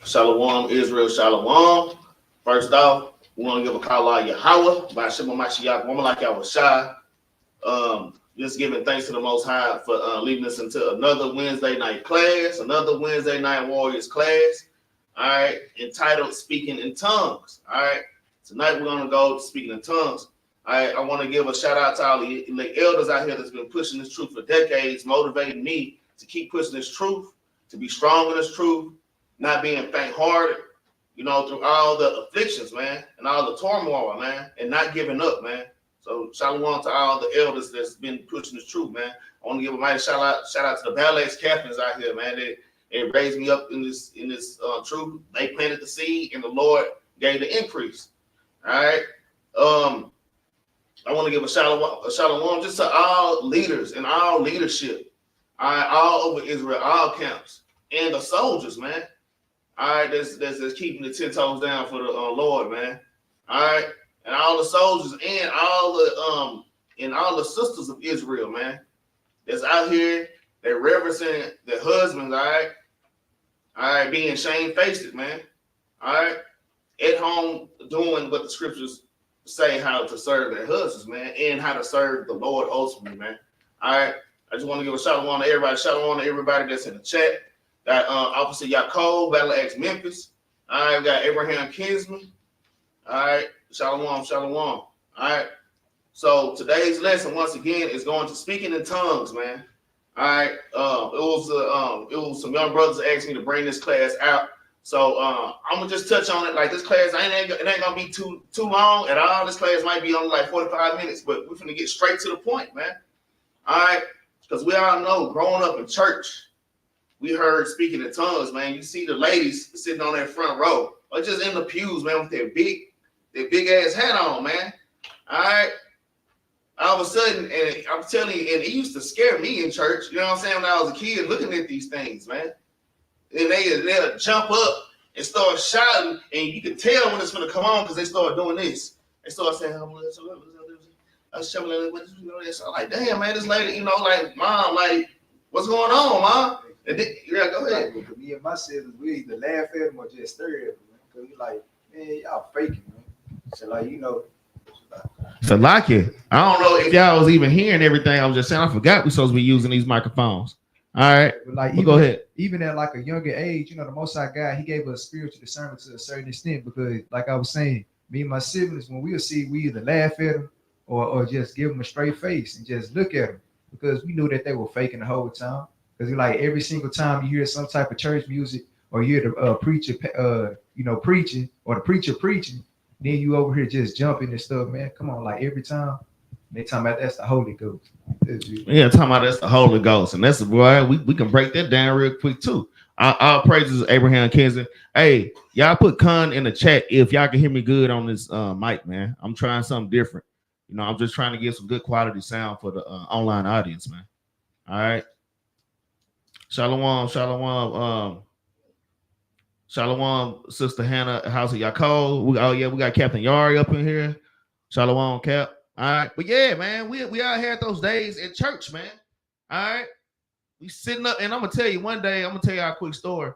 Shalom, Israel, Shalom. First off, we want to give a call out Yahweh by Shema Mashiach, woman like y'all was shy. Just giving thanks to the Most High for leading us into another Wednesday night class, another Wednesday night Warriors class. All right, entitled Speaking in Tongues. All right, tonight we're going to go to Speaking in Tongues. All right, I want to give a shout out to all the elders out here that's been pushing this truth for decades, motivating me to keep pushing this truth, to be strong in this truth, not being faint-hearted, you know, through all the afflictions, man, and all the turmoil, man, and not giving up, man. So shalom to all the elders that's been pushing this truth, man. I want to give a mighty shout out to the Battle Axes captains out here, man. They raised me up in this truth. They planted the seed, and the Lord gave the increase. All right. I want to give a shalom just to all leaders and all leadership, all right, all over Israel, all camps, and the soldiers, man. All right, that's keeping the 10 toes down for the Lord, man. All right, and all the soldiers and all the sisters of Israel, man, that's out here. They're reverencing their husbands, all right, being shamefaced, man. All right, at home doing what the scriptures say how to serve their husbands, man, and how to serve the Lord ultimately, man. All right, I just want to give a shout out to everybody. Shout out to everybody that's in the chat. Got Officer Yaakov, Battle Axe Memphis. All right, we got Abraham Kinsman. All right, shalom. All right. So today's lesson, once again, is going to speaking in tongues, man. All right. It was some young brothers that asked me to bring this class out. So I'm gonna just touch on it. Like this class, it ain't gonna be too long at all. This class might be only like 45 minutes, but we're gonna get straight to the point, man. All right, because we all know, growing up in church, we heard speaking in tongues, man. You see the ladies sitting on that front row, or just in the pews, man, with their big ass hat on, man. All right. All of a sudden, and I'm telling you, and it used to scare me in church. You know what I'm saying? When I was a kid, looking at these things, man. And they'll jump up and start shouting, and you can tell when it's going to come on because they start doing this. They start saying, I'm like, damn, man, this lady, you know, like, mom, like, what's going on, mom? And then, yeah, go ahead. Like, me and my siblings, we either laugh at them or just stare at them, man. Because we like, man, y'all faking, man. So, like, you know. So, like it. I don't know if y'all was even hearing everything I was just saying. I forgot we're supposed to be using these microphones. All right. But like, go ahead. Even at like a younger age, you know, the Most High God, he gave us spiritual discernment to a certain extent because, like I was saying, me and my siblings, when we'll see, we either laugh at them or just give them a straight face and just look at them because we knew that they were faking the whole time. Because like every single time you hear some type of church music or you hear the preacher, preaching or the preacher preaching, then you over here just jumping and stuff, man. Come on, like every time they talking about that's the Holy Ghost. Yeah, talking about that's the Holy Ghost, and that's why we can break that down real quick too. Our praises Abraham Kinsman. Hey, y'all put con in the chat if y'all can hear me good on this mic, man. I'm trying something different. You know, I'm just trying to get some good quality sound for the online audience, man. All right. Shalom, Sister Hannah, House of Yaakov. We got Captain Yari up in here. Shalom, Cap. All right, but yeah, man, we all had those days in church, man. All right, we sitting up, and I'm gonna tell you one day, I'm gonna tell you a quick story.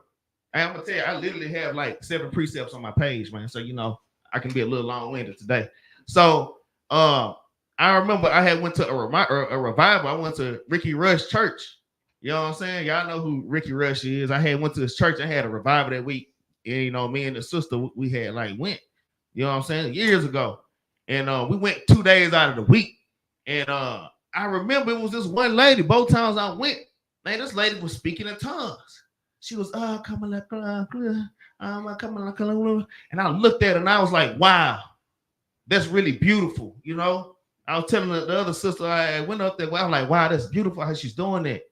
And I'm gonna tell you, I literally have like 7 precepts on my page, man. So you know, I can be a little long-winded today. So I remember I had went to a revival. I went to Ricky Rush Church. You know what I'm saying? Y'all know who Ricky Rush is. I had went to this church. I had a revival that week. And, you know, me and the sister, we had like went, you know what I'm saying, years ago. And we went 2 days out of the week. And I remember it was this one lady, both times I went, man, this lady was speaking in tongues. She was, coming like, and I looked at her and I was like, wow, that's really beautiful. You know, I was telling the other sister, I went up there, I was like, wow, that's beautiful how she's doing that.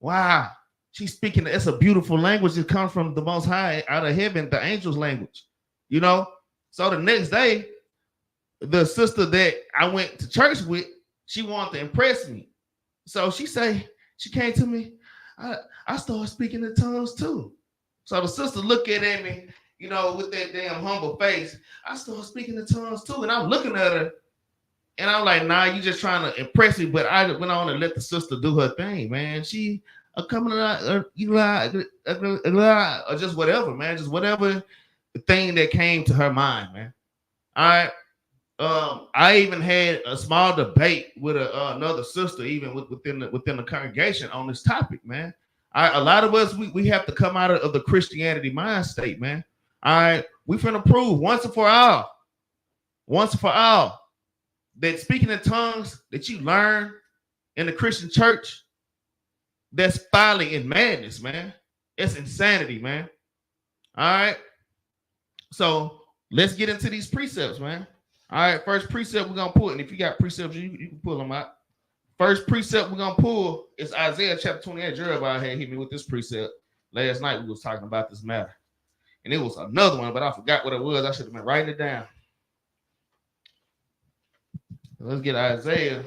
Wow, she's speaking. It's a beautiful language. It comes from the Most High out of heaven, the angels' language, you know. So the next day, the sister that I went to church with, she wanted to impress me. So she came to me. I started speaking in tongues too. So the sister looked at me, you know, with that damn humble face. I started speaking in tongues too, and I'm looking at her. And I'm like, nah, you just trying to impress me. But I went on and let the sister do her thing, man. coming or just whatever, man, just whatever the thing that came to her mind, man. All right. I even had a small debate with another sister, even within the congregation on this topic, man. A lot of us we have to come out of the Christianity mind state, man. All right, we finna prove once and for all, that speaking in tongues that you learn in the Christian church, that's folly and madness, man. It's insanity, man. All right, so let's get into these precepts, man. All right, first precept we're gonna pull, and if you got precepts, you can pull them out. First precept we're gonna pull is Isaiah chapter 28. Jerubbaal had hit me with this precept last night. We was talking about this matter, and it was another one, but I forgot what it was. I should have been writing it down. Let's get Isaiah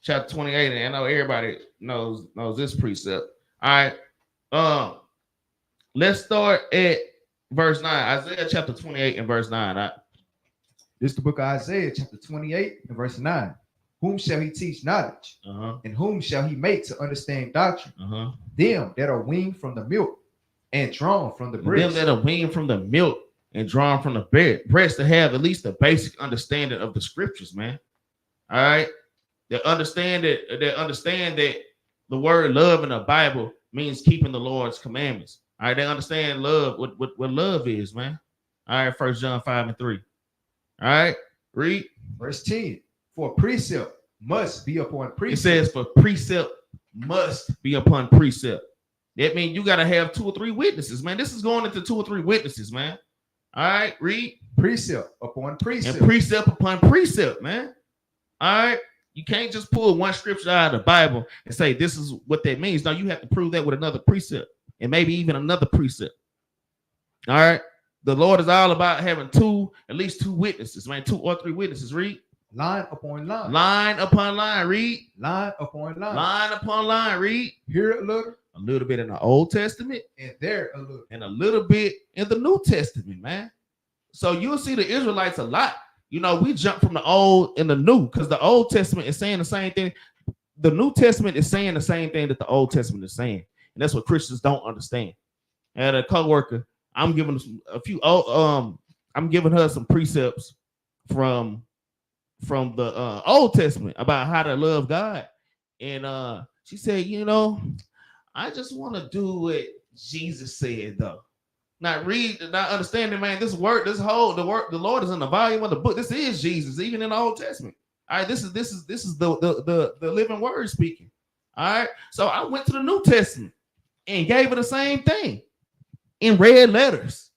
chapter 28, and I know everybody knows this precept. All right, let's start at verse 9. Isaiah chapter 28 and verse 9. This is the book of Isaiah, chapter 28 and verse 9. Whom shall he teach knowledge? And whom shall he make to understand doctrine? Them that are weaned from the milk and drawn from the breast. Them that are weaned from the milk and drawn from the breast, to have at least the basic understanding of the scriptures, man. All right. They understand that the word love in the Bible means keeping the Lord's commandments. All right. They understand love, what love is, man. All right. 1 John 5 and 3. All right, read verse 10. For precept must be upon precept. It says for precept must be upon precept. That means you got to have 2 or 3 witnesses, man. This is going into 2 or 3 witnesses, man. All right, read precept upon precept. And precept upon precept, man. All right, you can't just pull one scripture out of the Bible and say this is what that means. No, you have to prove that with another precept and maybe even another precept. All right. The Lord is all about having at least 2 witnesses, man. 2 or 3 witnesses. Read. Line upon line. Line upon line. Read. Line upon line. Line upon line. Read. Here a little bit in the Old Testament. And there a little. And a little bit in the New Testament, man. So you'll see the Israelites a lot. You know, we jump from the Old and the New because the Old Testament is saying the same thing. The New Testament is saying the same thing that the Old Testament is saying. And that's what Christians don't understand. I had a coworker. I'm giving I'm giving her some precepts from the Old Testament about how to love God, and she said, I just want to do what Jesus said, though. Not understanding, man. The Lord is in the volume of the book. This is Jesus, even in the Old Testament. All right, this is the living word speaking. All right, so I went to the New Testament and gave her the same thing. In red letters,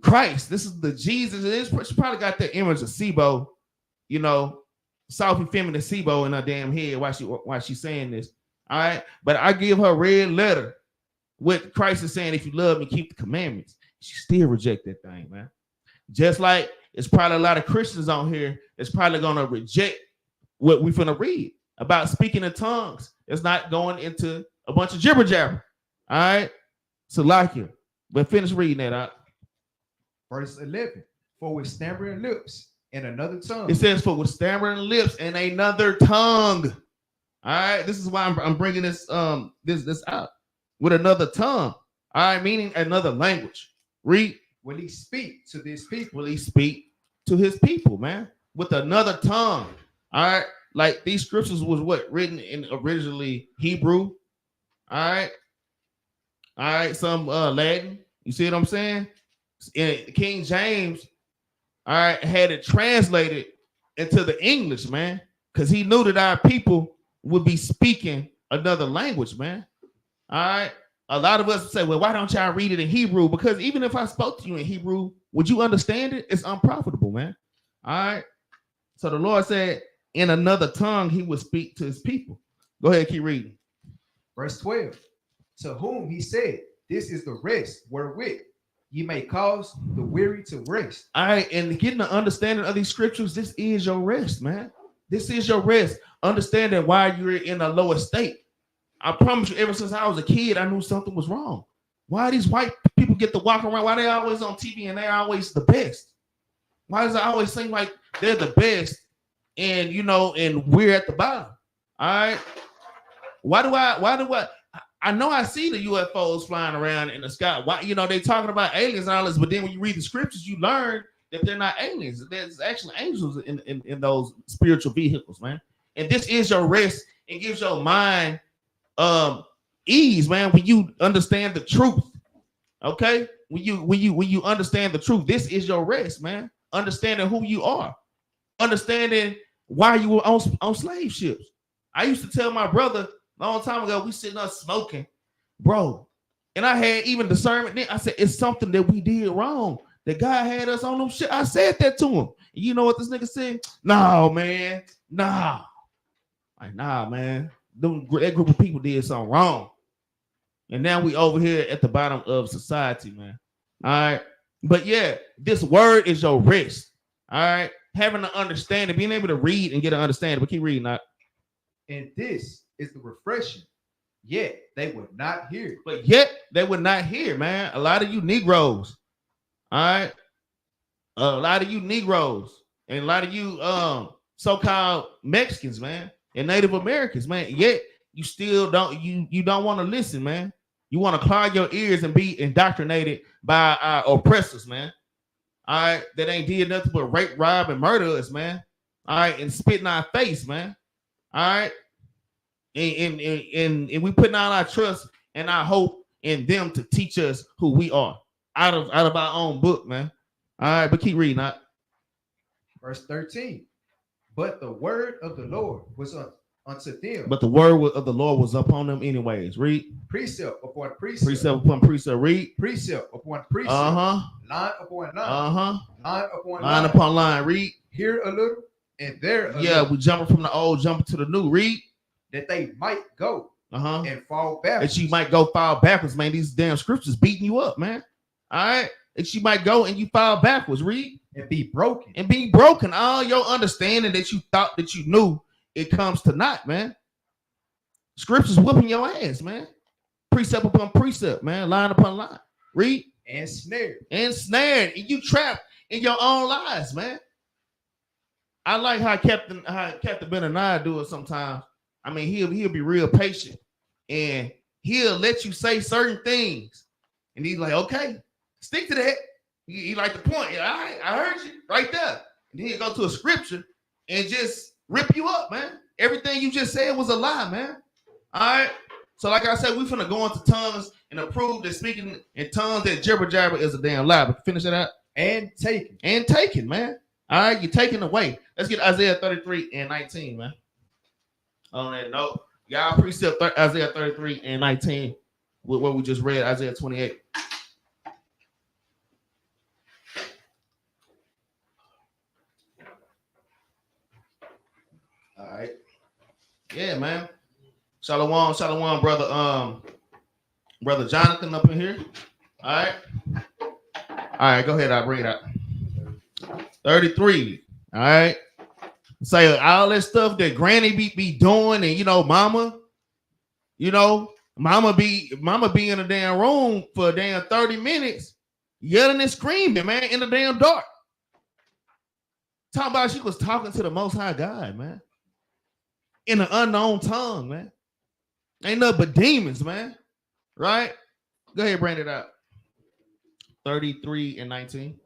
Christ. This is the Jesus. She probably got that image of SIBO, soft and feminine SIBO in her damn head while she's saying this. All right, but I give her red letter. What Christ is saying: if you love me, keep the commandments. She still reject that thing, man. Just like it's probably a lot of Christians on here that's probably gonna reject what we finna read about speaking in tongues. It's not going into a bunch of jibber jabber. All right, so like you. But finish reading that out. Verse 11. For with stammering lips and another tongue. It says, for with stammering lips and another tongue. All right. This is why I'm bringing this out. With another tongue. All right. Meaning another language. Read. Will he speak to this people? Will he speak to his people, man? With another tongue. All right. Like these scriptures was written in originally Hebrew. All right. All right, some Latin. You see what I'm saying? And King James, all right, had it translated into the English, man, because he knew that our people would be speaking another language, man. All right. A lot of us say, well, why don't y'all read it in Hebrew? Because even if I spoke to you in Hebrew, would you understand it? It's unprofitable, man. All right. So the Lord said, in another tongue, he would speak to his people. Go ahead, keep reading. Verse 12. To whom he said, this is the rest wherewith ye may cause the weary to rest. All right, and getting the understanding of these scriptures, this is your rest, man. This is your rest. Understanding why you're in a lower state. I promise you, ever since I was a kid, I knew something was wrong. Why these white people get to walk around? Why they always on TV and they're always the best? Why does it always seem like they're the best and, and we're at the bottom? All right. Why do I know I see the UFOs flying around in the sky. Why, they talking about aliens and all this, but then when you read the scriptures, you learn that they're not aliens. There's actually angels in those spiritual vehicles, man. And this is your rest and gives your mind ease, man, when you understand the truth. Okay? When you understand the truth, this is your rest, man. Understanding who you are, understanding why you were on slave ships. I used to tell my brother a long time ago, we sitting up smoking, bro. And I had even discernment then. I said, it's something that we did wrong. That God had us on them shit. I said that to him. And you know what this nigga said? No, man. Nah. Like, nah, man. That group of people did something wrong. And now we over here at the bottom of society, man. All right. But yeah, this word is your rest. All right. Having an understanding, being able to read and get an understanding. But keep reading that. And this is the refreshing. Yet they would not hear. But yet they would not hear, man. A lot of you Negroes. All right. A lot of you Negroes and a lot of you so-called Mexicans, man, and Native Americans, man. Yet you still don't want to listen, man. You want to clog your ears and be indoctrinated by our oppressors, man. All right, that ain't did nothing but rape, rob, and murder us, man. All right, and spit in our face, man. All right, and we putting all our trust and our hope in them to teach us who we are out of our own book, man. All right, but keep reading that. Verse 13. But the word of the Lord was unto them. But the word of the Lord was upon them anyways. Read. Precept upon precept. Precept upon precept. Read. Precept upon precept. Line upon line. Line upon line upon line. Read. Here a little and there a little. We jumping from the old, jumping to the new. Read. That they might go and fall backwards. That you might go fall backwards, man. These damn scriptures beating you up, man. All right. That you might go and you fall backwards. Read. And be broken. And be broken. All your understanding that you thought that you knew, it comes to naught, man. Scriptures whooping your ass, man. Precept upon precept, man. Line upon line. Read. And snared. And snared. And you trapped in your own lies, man. I like how Captain Benaniyah do it sometimes. I mean, he'll be real patient. And he'll let you say certain things. And he's like, okay, stick to that. He like the point. Yeah, all right, I heard you right there. And then he'll go to a scripture and just rip you up, man. Everything you just said was a lie, man. All right. So like I said, we finna go into tongues and approve that speaking in tongues that jibber is a damn lie. But finish it out. And taken. And taken, man. All right, you're taken away. Let's get Isaiah 33 and 19, man. On that note, y'all precept Isaiah 33 and 19 with what we just read, Isaiah 28. All right. Yeah, man. Shalom, brother Jonathan up in here. All right. All right, go ahead. I'll bring it up. 33. All right. Say all that stuff that granny be doing, and mama be in a damn room for a damn 30 minutes, yelling and screaming, man, in the damn dark. Talking about she was talking to the Most High God, man. In an unknown tongue, man. Ain't nothing but demons, man. Right? Go ahead, bring it out. 33 and 19.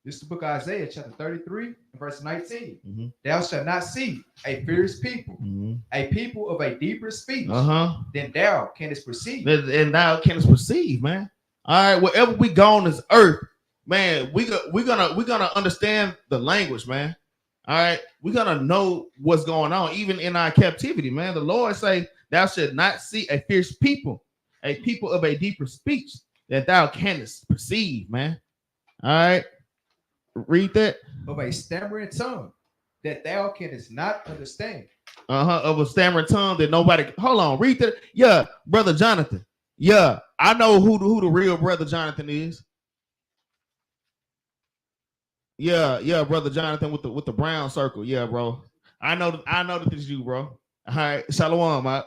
This is the book of Isaiah, chapter 33, verse 19. Mm-hmm. Thou shalt not see a fierce people, a people of a deeper speech than thou canst perceive. And thou canst perceive, man. All right, wherever we go on this earth, man, we're gonna understand the language, man. All right, we're gonna know what's going on, even in our captivity, man. The Lord say, thou shalt not see a fierce people, a people of a deeper speech that thou canst perceive, man. All right, read that. Of a stammering tongue that thou canst not understand. Of a stammering tongue that nobody. Hold on, read that. Yeah, brother Jonathan. Yeah, I know who the real brother Jonathan is. Yeah, brother Jonathan with the brown circle. Yeah, bro. I know that this is you, bro. All right, shalom, my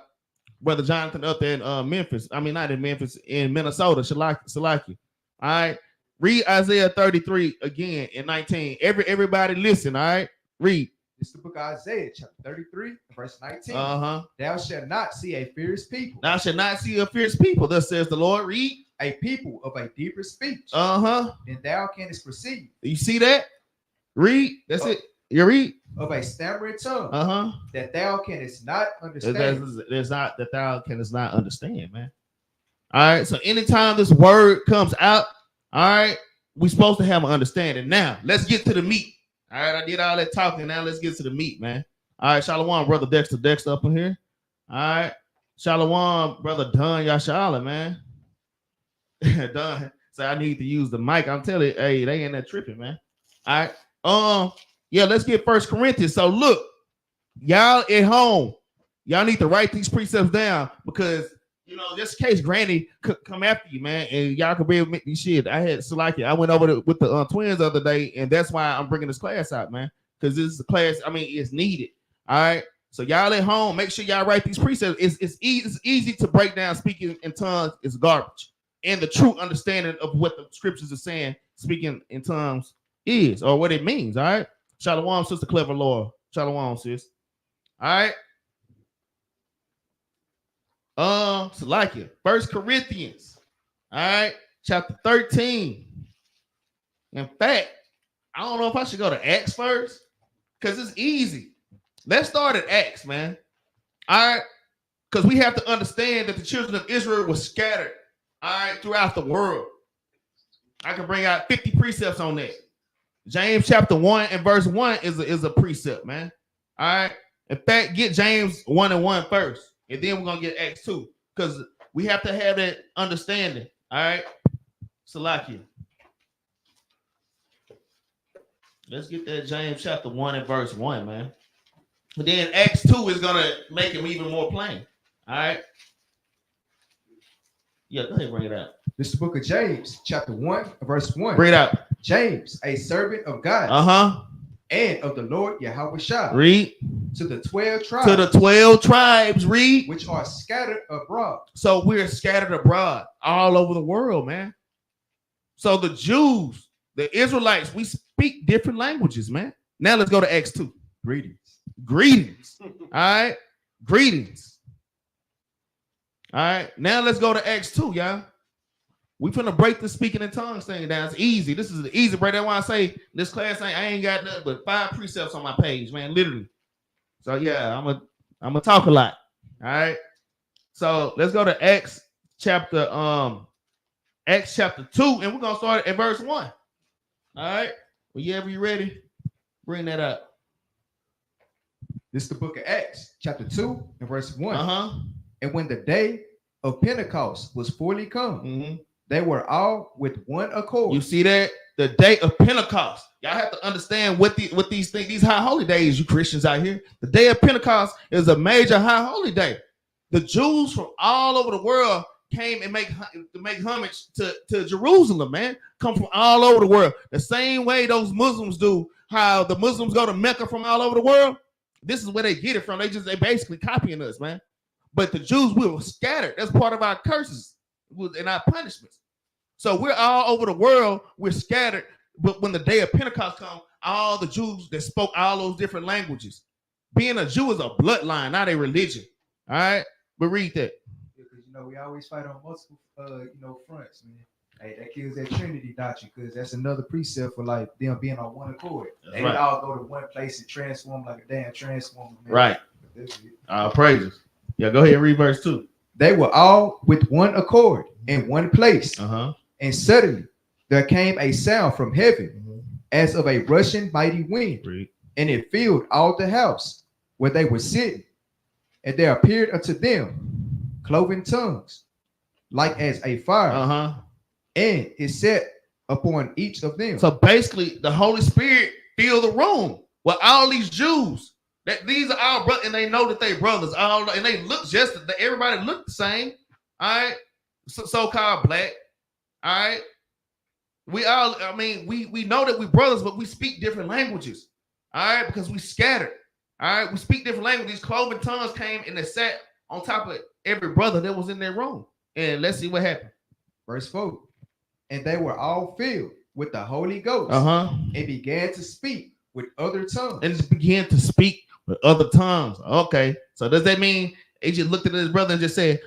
brother Jonathan up there in Memphis. I mean, not in Memphis, in Minnesota, Shalaki. All right, read Isaiah 33 again in 19. Everybody listen. All right, read. It's the book of Isaiah, chapter 33, verse 19. Uh-huh. Thou shalt not see a fierce people. Thou shalt not see a fierce people. Thus says the Lord. Read. A people of a deeper speech. Uh-huh. Than thou canst perceive. You see that? Read. That's it. You read. Of a stammering tongue. Uh-huh. That thou canst not understand. There's not that thou canst not understand, man. All right. So anytime this word comes out, all right, we're supposed to have an understanding. Now, let's get to the meat. All right, I did all that talking. Now let's get to the meat, man. All right, Shalom, brother Dexter up in here. All right, Shalom, brother Don Yashala, man. Don, so I need to use the mic. I'm telling you, hey, they ain't that tripping, man. All right, yeah, let's get 1 Corinthians. So look, y'all at home, y'all need to write these precepts down because you know, just in case Granny could come after you, man, and y'all could be able to make these shit. I had Salaki. I went over with the twins the other day, and that's why I'm bringing this class out, man, because this is a class. I mean, it's needed. All right. So y'all at home, make sure y'all write these precepts. It's easy to break down. Speaking in tongues is garbage, and the true understanding of what the scriptures are saying, speaking in tongues is or what it means. All right. Shalom, sister Clever Laura. Shalom, sis. All right. So like it. 1 Corinthians, all right, chapter 13. In fact, I don't know if I should go to Acts first because it's easy. Let's start at Acts, man. All right, because we have to understand that the children of Israel were scattered, all right, throughout the world. I can bring out 50 precepts on that. James chapter 1 and verse 1 is a precept, man. All right. In fact, get James 1 and 1 first. And then we're going to get Acts 2 because we have to have that understanding. All right. Salakia. Let's get that James chapter 1 and verse 1, man. But then Acts 2 is going to make him even more plain. All right. Yeah, go ahead and bring it out. This is the book of James, chapter 1, verse 1. Bring it out. James, a servant of God. Uh-huh. And of the Lord Yahweh Shah. Read. To the 12 tribes. To the 12 tribes, read. Which are scattered abroad. So we're scattered abroad all over the world, man. So the Jews, the Israelites, we speak different languages, man. Now let's go to Acts 2. Greetings. Greetings. All right. Greetings. All right. Now let's go to Acts 2, y'all. We finna break the speaking in tongues thing down. It's easy. This is the easy break. That's why I say this class I ain't got nothing but 5 precepts on my page, man. Literally. So yeah, I'm gonna talk a lot. All right. So let's go to Acts chapter 2, and we're gonna start at verse 1. All right. Well, yeah, you ready? Bring that up. This is the book of Acts, chapter 2, and verse 1. Uh-huh. And when the day of Pentecost was fully come, they were all with one accord. You see that? The day of Pentecost. Y'all have to understand what these things, these high holy days, you Christians out here. The day of Pentecost is a major high holy day. The Jews from all over the world came and make homage to Jerusalem, man. Come from all over the world. The same way those Muslims do, how the Muslims go to Mecca from all over the world. This is where they get it from. They basically copying us, man. But the Jews, we were scattered. That's part of our curses and our punishments. So we're all over the world. We're scattered. But when the day of Pentecost comes, all the Jews that spoke all those different languages. Being a Jew is a bloodline, not a religion. All right? But read that. Because, we always fight on multiple, fronts, man. Hey, that kills that Trinity doctrine because that's another precept for, like, them being on one accord. That's they right. all go to one place and transform like a damn transformer, man. Right. Praises. Yeah, go ahead and read verse 2. They were all with one accord in one place. Uh-huh. And suddenly there came a sound from heaven as of a rushing mighty wind. Read. And it filled all the house where they were sitting. And there appeared unto them cloven tongues, like as a fire. Uh-huh. And it set upon each of them. So basically, the Holy Spirit filled the room with all these Jews. That these are our brothers, and they know that they brothers. All and they look everybody looked the same. All right, so-called black. All right, we all. I mean, we know that we brothers, but we speak different languages. All right, because we scattered. All right, we speak different languages. These cloven tongues came and they sat on top of every brother that was in their room. And let's see what happened. Verse 4. And they were all filled with the Holy Ghost. Uh-huh. And began to speak with other tongues. And began to speak with other tongues. Okay, so does that mean he just looked at his brother and just said,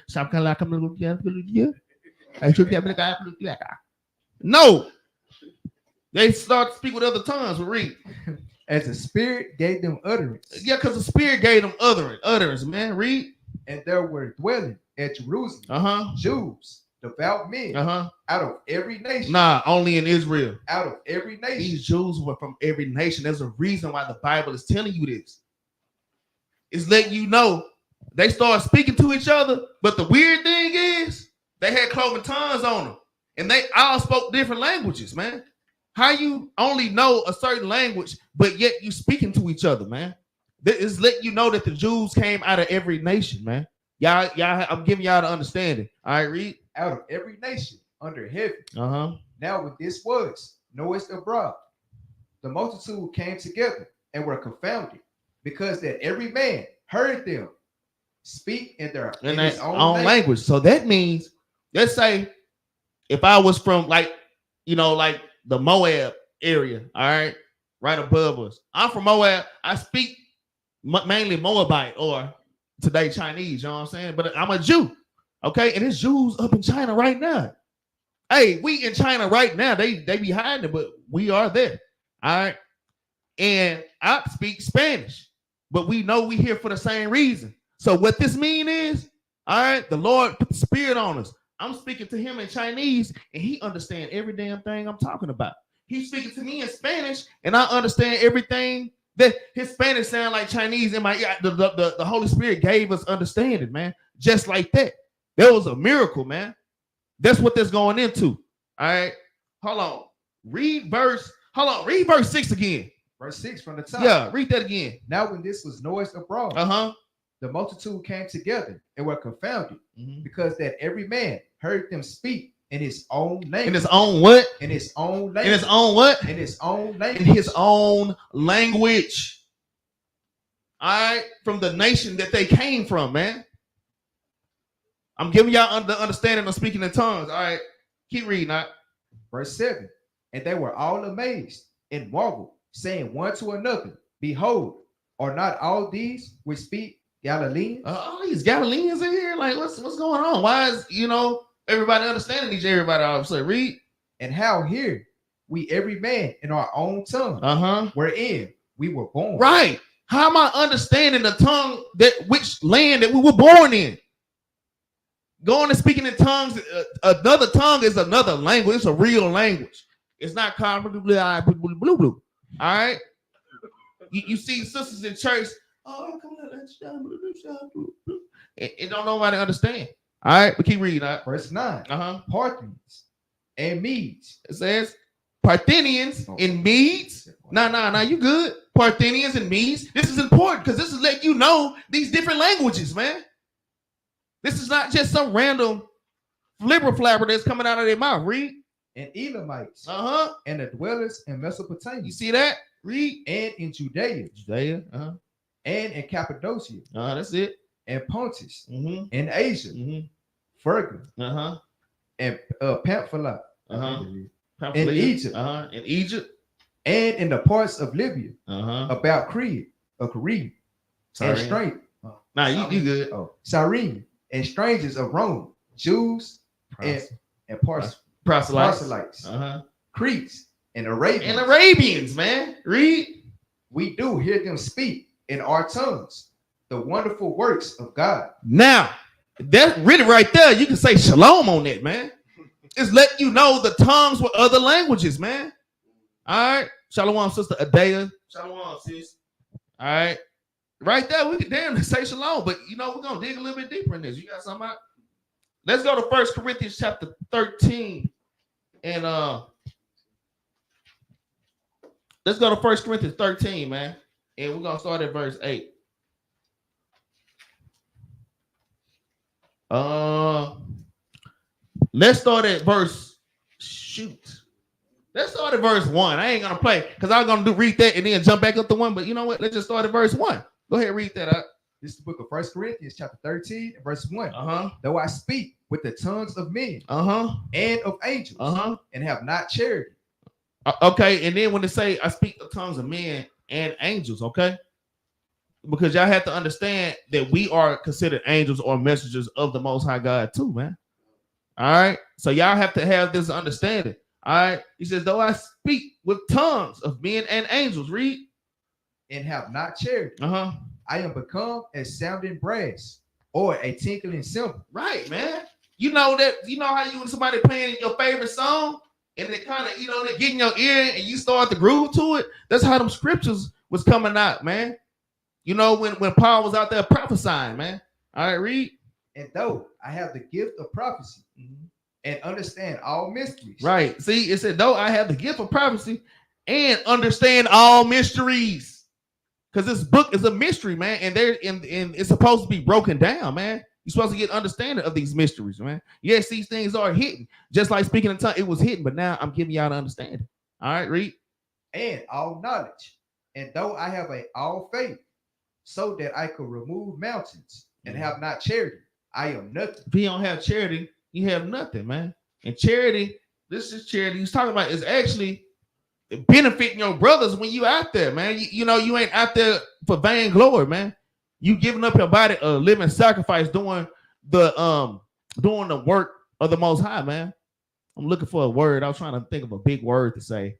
no, they start to speak with other tongues. We read. As the Spirit gave them utterance. Yeah, because the Spirit gave them utterance, man. Read. And there were dwelling at Jerusalem Jews, devout men, out of every nation. Nah, only in Israel. Out of every nation. These Jews were from every nation. There's a reason why the Bible is telling you this. It's letting you know they start speaking to each other, but the weird thing is they had cloven tongues on them, and they all spoke different languages, man. How you only know a certain language, but yet you speaking to each other, man? This is letting you know that the Jews came out of every nation, man. Y'all, I'm giving y'all the understanding. All right, read. Out of every nation under heaven. Now when this was, knowest abroad, the multitude came together and were confounded, because that every man heard them speak in his own language. So that means, let's say, if I was from like the Moab area, all right above us. I'm from Moab. I speak mainly Moabite or today Chinese, you know what I'm saying? But I'm a Jew, okay? And there's Jews up in China right now. Hey, we in China right now. They be hiding it, but we are there, all right? And I speak Spanish, but we know we here for the same reason. So what this mean is, all right, the Lord put the Spirit on us. I'm speaking to him in Chinese, and he understands every damn thing I'm talking about. He's speaking to me in Spanish, and I understand everything that his Spanish sound like Chinese in my ear. The Holy Spirit gave us understanding, man. Just like that. That was a miracle, man. That's what that's going into. All right. Hold on. Read verse 6 again. Verse 6 from the top. Yeah, read that again. Now when this was noised abroad, the multitude came together and were confounded, because that every man heard them speak in his own language. In his own what? In his own language. In his own what? In his own language. In his own language. All right, from the nation that they came from, man. I'm giving y'all the understanding of speaking in tongues. All right, keep reading that. Verse 7. And they were all amazed and marveled, saying one to another, Behold, are not all these which speak Galileans? All these Galileans in here? Like, what's going on? Why is, everybody understanding everybody all of a sudden? Read. And how here we every man in our own tongue, wherein we were born. Right. How am I understanding the tongue which land that we were born in? Going and speaking in tongues, another tongue is another language. It's a real language. It's not called blue. All right. You see sisters in church. Oh, come on, it don't nobody understand. All right, we keep reading. Right? Verse 9. Parthians and Medes. It says Parthians and Medes. Nah, you good. Parthians and Medes. This is important because this is letting you know these different languages, man. This is not just some random flibber flabber that's coming out of their mouth. Read. And Elamites. And the dwellers in Mesopotamia. You see that? Read. And in Judea. And in Cappadocia. That's it. And Pontus. And Asia. Phrygia. And Pamphylia. In Egypt. In Egypt. And in the parts of Libya. About Crete. And straight. Nah, you good. Cyrene. And strangers of Rome. Jews. And proselytes. Cretes. And Arabians, man. Read. We do hear them speak in our tongues the wonderful works of God. Now, that's really right there. You can say shalom on that, man. It's letting you know the tongues were other languages, man. All right. Shalom, Sister Adea. Shalom, sis. All right. Right there, we can damn say shalom, but we're gonna dig a little bit deeper in this. You got something out? Let's go to 1 Corinthians chapter 13. And let's go to 1 Corinthians 13, man. And we're gonna start at verse 8. Let's start at verse Let's start at verse 1. I ain't gonna play because I'm gonna read that and then jump back up to 1. But you know what? Let's just start at verse 1. Go ahead, read that out. This is the book of 1 Corinthians, chapter 13, verse 1. Though I speak with the tongues of men and of angels and have not charity. Okay, and then when they say I speak the tongues of men and angels, okay? Because y'all have to understand that we are considered angels or messengers of the Most High God too, man. All right. So y'all have to have this understanding. All right. He says, though I speak with tongues of men and angels, read. And have not charity, Uh-huh. I am become as sounding brass or a tinkling cymbal. Right, man. You know how you and somebody playing your favorite song and they kind of, they get in your ear and you start to groove to it. That's how them scriptures was coming out, man. When Paul was out there prophesying, man. All right, read. And though I have the gift of prophecy and understand all mysteries. Right. See, it said, though I have the gift of prophecy and understand all mysteries. Because this book is a mystery, man. And it's supposed to be broken down, man. You're supposed to get understanding of these mysteries, man. Yes, these things are hidden. Just like speaking in tongues, it was hidden, but now I'm giving y'all the understanding. All right, read. And all knowledge. And though I have all faith, so that I could remove mountains and have not charity, I am nothing. If you don't have charity, you have nothing, man. And charity, this is charity he's talking about, is actually benefiting your brothers when you out there, man. You ain't out there for vain glory, man. You giving up your body a living sacrifice, doing the work of the Most High, man. I'm looking for a word. I was trying to think of a big word to say,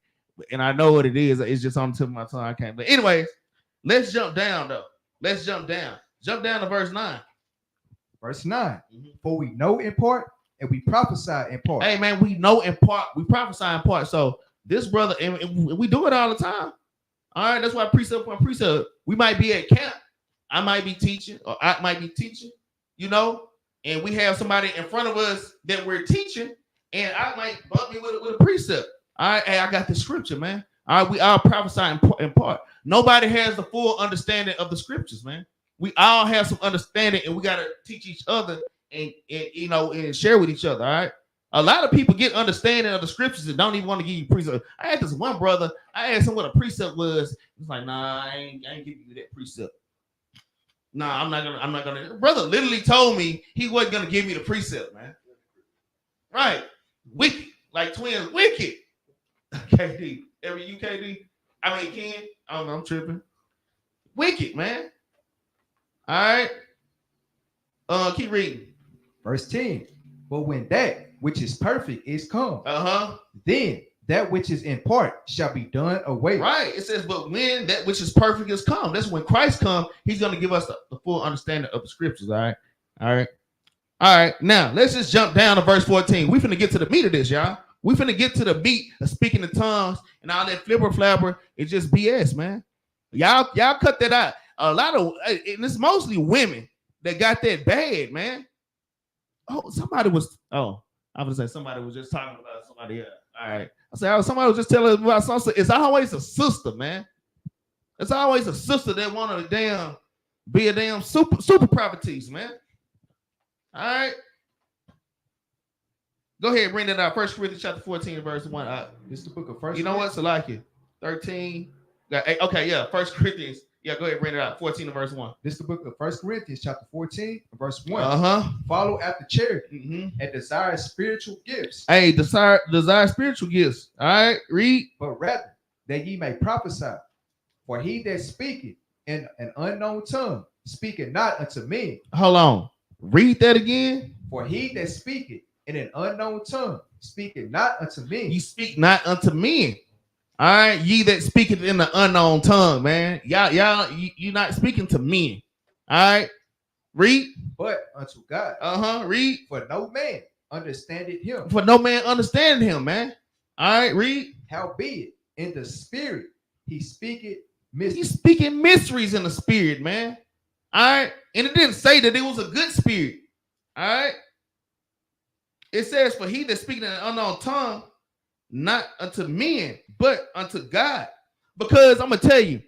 and I know what it is. It's just on the tip of my tongue. I can't. But anyways, let's jump down though. Let's jump down. Jump down to verse 9. Verse 9. For we know in part and we prophesy in part. Hey, man, we know in part. We prophesy in part. So this brother, and we do it all the time. All right, that's why precept upon precept. We might be at camp. I might be teaching, or I might be teaching, and we have somebody in front of us that we're teaching, and I might bump me with a precept. All right, hey, I got the scripture, man. All right, we all prophesy in part. Nobody has the full understanding of the scriptures, man. We all have some understanding, and we got to teach each other and share with each other, all right? A lot of people get understanding of the scriptures and don't even want to give you precept. I had this one brother, I asked him what a precept was. He's like, nah, I ain't giving you that precept. Nah, I'm not gonna. Brother literally told me he wasn't gonna give me the precept, man. Right. Wicked. Like twins, wicked. KD. Every UKD. I mean Ken. I don't know, I'm tripping. Wicked, man. All right. Keep reading. Verse 10. But when that which is perfect is come, then that which is in part shall be done away. Right. It says, but when that which is perfect is come. That's when Christ comes. He's going to give us the full understanding of the scriptures. All right. All right. All right. Now, let's just jump down to verse 14. We finna get to the meat of this, y'all. We finna get to the meat of speaking in tongues and all that flipper flapper. It's just BS, man. Y'all cut that out. A lot of, and it's mostly women that got that bad, man. I was say somebody was just talking about somebody else. All right. I said, somebody was just telling us about something. It's always a sister, man. It's always a sister that want to be a damn super prophetess, man. All right. Go ahead, bring that out. 1 Corinthians chapter 14, verse 1. This is the book of First. You know what? Salakia. 13. Okay, yeah. 1 Corinthians. Yeah, go ahead, bring it out. 14 verse 1. This is the book of 1 Corinthians chapter 14, verse 1. Follow after charity and desire spiritual gifts. Hey, desire spiritual gifts. All right, read. But rather that ye may prophesy. For he that speaketh in an unknown tongue speaketh not unto men. Hold on. Read that again. For he that speaketh in an unknown tongue speaketh not unto men. You speak not unto men. All right, ye that speaketh in the unknown tongue, man. Y'all, you not speaking to men. All right, read. But unto God. Read. For no man understandeth him. For no man understandeth him, man. All right, read. Howbeit in the spirit he speaketh mysteries. He's speaking mysteries in the spirit, man. All right, and it didn't say that it was a good spirit. All right, it says, for he that speaketh in an unknown tongue, not unto men, but unto God. Because I'm gonna tell you,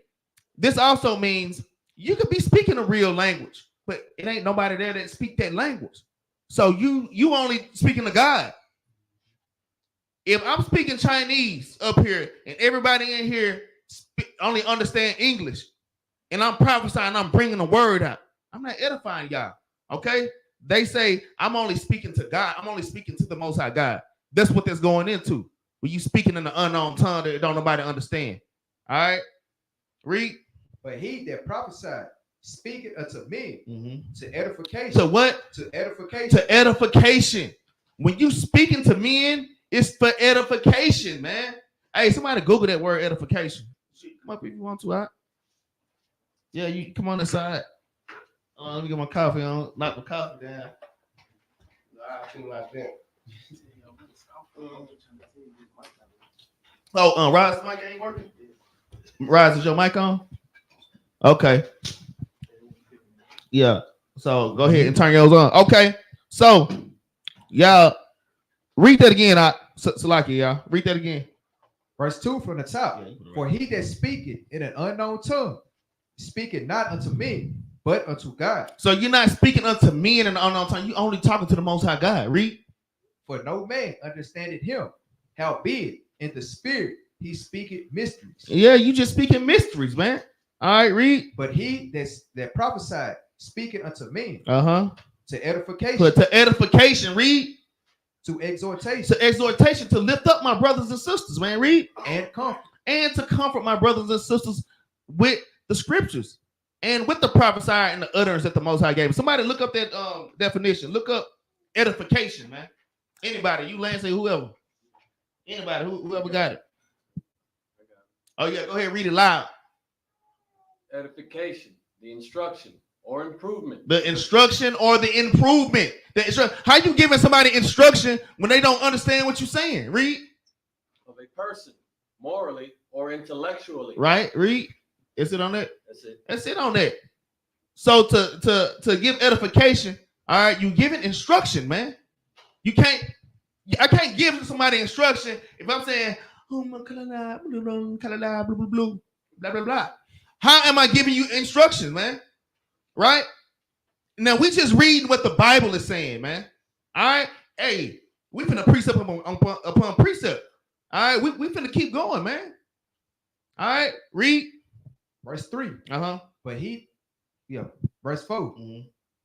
this also means you could be speaking a real language, but it ain't nobody there that speak that language. So you only speaking to God. If I'm speaking Chinese up here and everybody in here only understand English, and I'm prophesying, I'm bringing the word out, I'm not edifying y'all. Okay? They say I'm only speaking to God. I'm only speaking to the Most High God. That's what that's going into. When you speaking in the unknown tongue that don't nobody understand. All right. Read. But he that prophesied speaketh unto men to edification. To what? To edification. To edification. When you speaking to men, it's for edification, man. Hey, somebody Google that word edification. Come up if you want to, all right? Yeah, you come on this side. Let me get my coffee on. Knock my coffee down. I feel like that. Oh, Rod's mic ain't working? Rod, is your mic on? Okay. Yeah. So go ahead and turn yours on. Okay. So y'all read that again. Salaki, y'all. Read that again. Verse 2 from the top. For he that speaketh in an unknown tongue speaketh not unto men, but unto God. So you're not speaking unto men in an unknown tongue. You only talking to the Most High God. Read. For no man understandeth him. Howbeit in the spirit he speaketh mysteries. Yeah, you just speaking mysteries, man. All right, read. But he that prophesied speaketh unto men. To edification. But to edification, read. To exhortation. To exhortation, to lift up my brothers and sisters, man. Read. And comfort. And to comfort my brothers and sisters with the scriptures and with the prophesy and the utterance that the Most High gave. Somebody look up that definition. Look up edification, man. Anybody, you Lance, say whoever. Anybody, whoever got it. Oh yeah, go ahead, read it loud. Edification, the instruction or improvement. The instruction or the improvement. How you giving somebody instruction when they don't understand what you're saying? Read. Of a person, morally or intellectually. Right, read. Is it on that? That's it. That's it on that. So to give edification, all right, you giving instruction, man. I can't give somebody instruction if I'm saying, oh my blah blah blah blah. How am I giving you instructions, man? Right? Now we just read what the Bible is saying, man. All right. Hey, we finna precept upon precept. All right, we finna keep going, man. All right, read. Verse 3. But verse 4.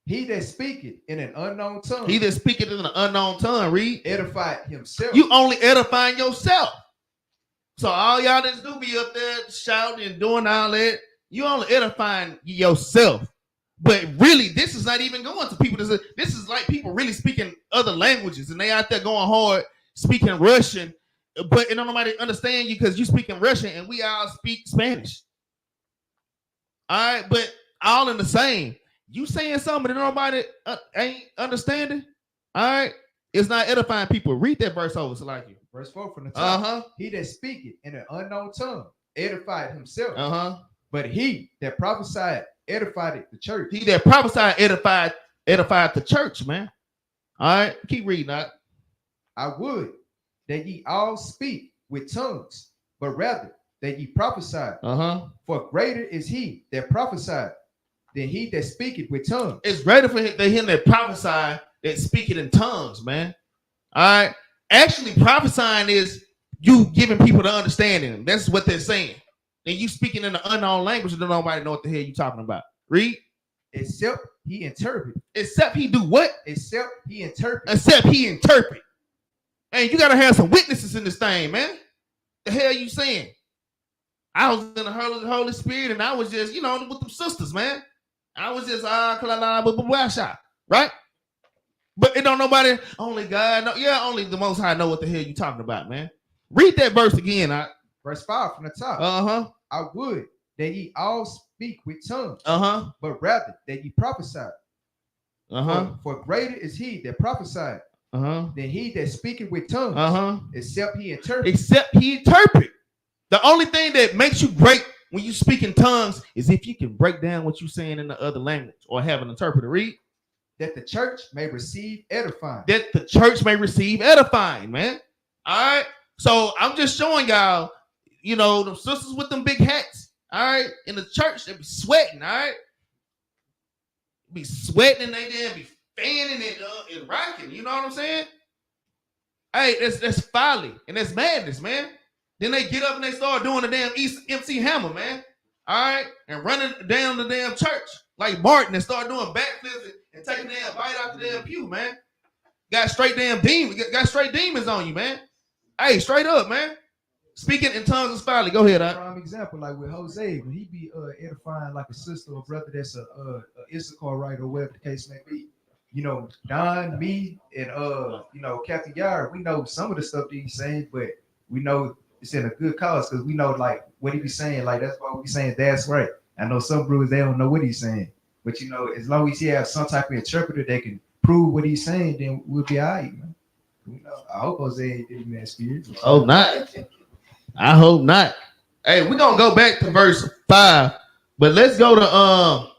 He that speaketh in an unknown tongue. He that speaketh in an unknown tongue, read. Edify himself. You only edifying yourself. So all y'all that do be up there shouting and doing all that, you only edifying yourself. But really, this is not even going to people. This is like people really speaking other languages, and they out there going hard speaking Russian, but don't nobody understand you because you speaking Russian, and we all speak Spanish. All right, but all in the same. You saying something that nobody ain't understanding? All right, it's not edifying people. Read that verse over, so like you. Verse 4 from the top. He that speaketh in an unknown tongue edified himself. But he that prophesied edified the church. He that prophesied edified the church, man. All right, keep reading that. I would that ye all speak with tongues, but rather that ye prophesy. For greater is he that prophesied than he that speaketh with tongues. It's greater for him that prophesy that speaketh in tongues, man. All right. Actually, prophesying is you giving people the understanding. That's what they're saying. And you speaking in an unknown language, and nobody know what the hell you talking about. Read. Except he interpret. Except he do what? Except he interpret. Except he interpret. Hey, you gotta have some witnesses in this thing, man. The hell you saying? I was in the Holy Spirit, and I was just, with them sisters, man. I was just right? But it don't nobody, only God know. Yeah, only the Most High know what the hell you talking about, man. Read that verse again. Verse 5 from the top. I would that ye all speak with tongues. But rather that ye prophesy. For greater is he that prophesied than he that speaketh with tongues. Except he interpret. Except he interpret. The only thing that makes you great when you speak in tongues is if you can break down what you're saying in the other language or have an interpreter. Read. That the church may receive edifying. That the church may receive edifying, man. All right. So I'm just showing y'all, the sisters with them big hats. All right. In the church, they be sweating. All right. Be sweating and they then be fanning it and rocking. You know what I'm saying? Hey, that's folly and that's madness, man. Then they get up and they start doing the damn MC Hammer, man. All right. And running down the damn church like Martin and start doing backflips and taking a damn bite out the damn pew, man. Got straight demons on you, man. Hey, straight up, man. Speaking in tongues is folly. Go ahead. Prime example, like with Jose, when he be edifying like a sister or brother that's a Issachar right or whatever the case may be. You know, Don, me, and Captain Yard, we know some of the stuff that he's saying, but we know it's in a good cause because we know like what he be saying. Like that's why we be saying that's right. I know some brewers they don't know what he's saying, but you know, as long as he have some type of interpreter that can prove what he's saying, then we'll be all right, man. You know, I hope Jose ain't did man spirit. Oh, not. I hope not. Hey, we're gonna go back to verse 5, but let's go to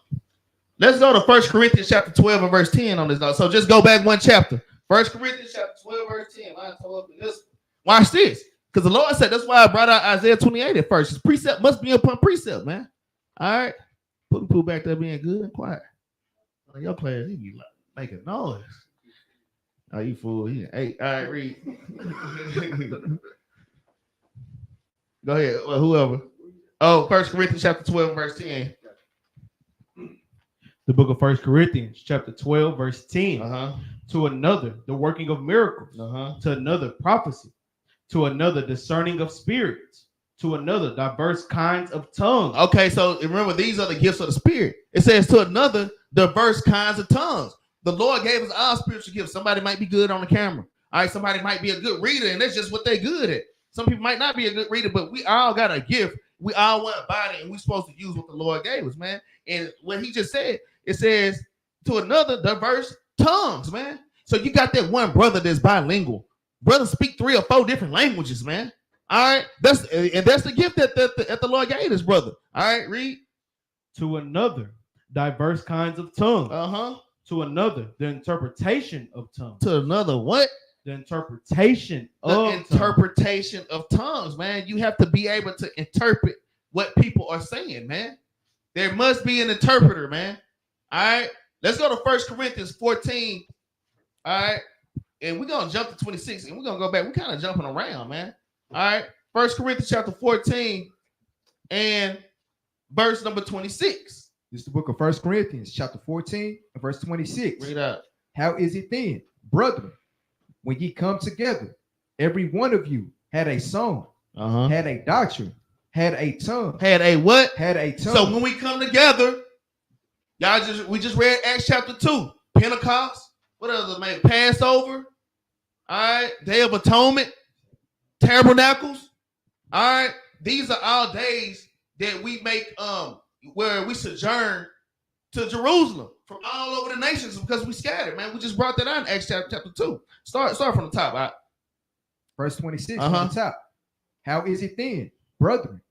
1 Corinthians chapter 12 and verse 10 on this. So just go back one chapter. 1 Corinthians chapter 12, verse 10. Watch this. Because the Lord said that's why I brought out Isaiah 28 at first. His precept must be upon precept, man. All right. Put back there being good and quiet. Your players, he be making noise. Oh, you fool. Yeah. Hey, all right, read. Go ahead. Well, whoever. Oh, 1 Corinthians chapter 12, verse 10. The book of 1 Corinthians chapter 12, verse 10. To another, the working of miracles. To another, prophecy. To another, discerning of spirits. To another, diverse kinds of tongues. Okay, so remember, these are the gifts of the Spirit. It says to another, diverse kinds of tongues. The Lord gave us our spiritual gifts. Somebody might be good on the camera. All right, somebody might be a good reader, and that's just what they're good at. Some people might not be a good reader, but we all got a gift. We all want a body, and we're supposed to use what the Lord gave us, man. And what he just said, it says to another, diverse tongues, man. So you got that one brother that's bilingual. Brothers speak 3 or 4 different languages, man. All right, that's the gift that the Lord gave this brother. All right, read. To another, diverse kinds of tongues. To another, the interpretation of tongues. To another, what? The interpretation of tongues, man. You have to be able to interpret what people are saying, man. There must be an interpreter, man. All right, let's go to 1 Corinthians 14. All right, and we're gonna jump to 26, and we're gonna go back. We're kind of jumping around, man. All right, 1 Corinthians chapter 14 and verse number 26. This is the book of 1 Corinthians chapter 14 and verse 26. Read out. How is it then, brethren, when ye come together, every one of you had a song, had a doctrine, had a tongue. Had a what? Had a tongue. So when we come together, we just read Acts chapter 2, Pentecost. What else, man? Passover. All right, Day of Atonement, Tabernacles. All right, these are all days that we make where we sojourn to Jerusalem from all over the nations because we scattered, man. We just brought that out in Acts chapter 2. Start from the top. Right? Verse 26 from the top. How is it then, brethren,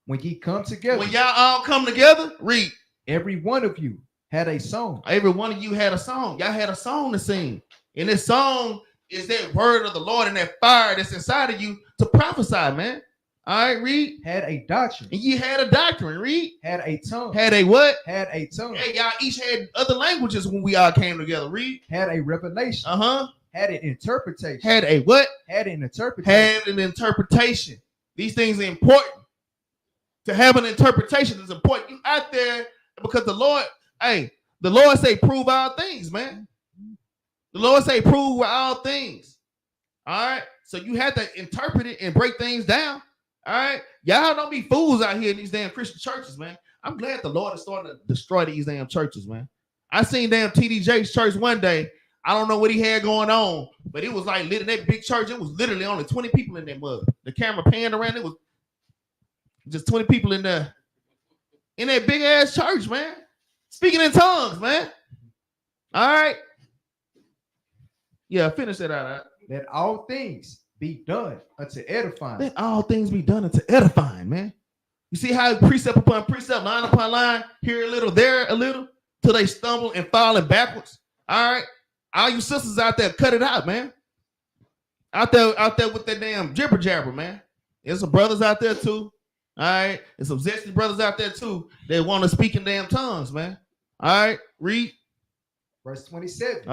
when ye come together? When y'all all come together, read. Every one of you had a song. Every one of you had a song. Y'all had a song to sing. And this song is that word of the Lord and that fire that's inside of you to prophesy, man. All right, read. Had a doctrine. And you had a doctrine, read. Had a tongue. Had a what? Had a tongue. Hey, y'all each had other languages when we all came together, read. Had a revelation. Had an interpretation. Had a what? Had an interpretation. Had an interpretation. These things are important. To have an interpretation is important. You out there because the Lord say prove all things, man. The Lord say prove all things. All right. So you have to interpret it and break things down. All right. Y'all don't be fools out here in these damn Christian churches, man. I'm glad the Lord is starting to destroy these damn churches, man. I seen damn TD Jakes' church one day. I don't know what he had going on, but it was like lit in that big church. It was literally only 20 people in that mug. The camera panned around. It was just 20 people in there. In that big ass church, man. Speaking in tongues, man. All right. Yeah, finish that out. Right? Let all things be done unto edifying. Let all things be done unto edifying, man. You see how precept upon precept, line upon line, here a little, there a little, till they stumble and falling backwards. All right. All you sisters out there, cut it out, man. Out there with that damn jibber jabber, man. There's some brothers out there too. All right. There's some zesty brothers out there too that want to speak in damn tongues, man. All right. Read. Verse 27.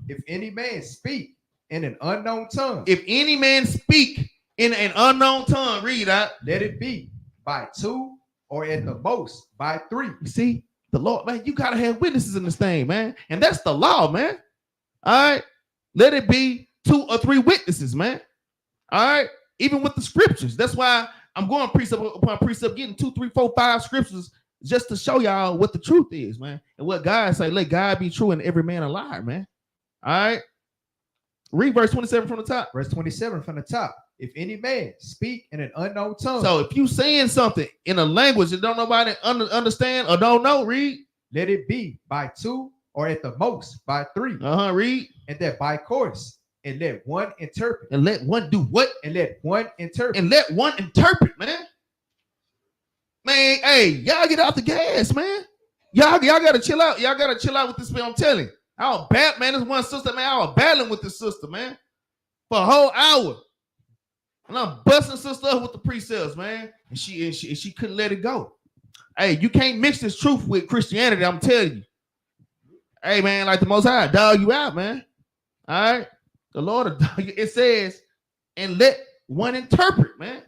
If any man speak in an unknown tongue. If any man speak in an unknown tongue, read out. Let it be by 2 or at the most by 3. You see, the Lord, man, you gotta have witnesses in this thing, man. And that's the law, man. All right. Let it be 2 or 3 witnesses, man. All right. even with the scriptures. That's why I'm going precept upon precept, getting 2, 3, 4, 5 scriptures just to show y'all what the truth is, man. And what God say, let God be true and every man a liar, man. All right. Read verse 27 from the top. Verse 27 from the top. If any man speak in an unknown tongue. So if you saying something in a language that don't nobody understand or don't know, read. Let it be by 2 or at the most by 3. Read. And that by course. And let one interpret. And let one do what? And let one interpret. And let one interpret, man. Man, hey, y'all get out the gas, man. Y'all gotta chill out. Y'all gotta chill out with this, man. I'm telling you. I was bad, man. This one sister, man. I was battling with this sister, man, for a whole hour. And I'm busting sister up with the precepts, man. And she couldn't let it go. Hey, you can't mix this truth with Christianity, I'm telling you. Hey, man, like the Most High, dog you out, man. All right? The Lord, it says, and let one interpret, man.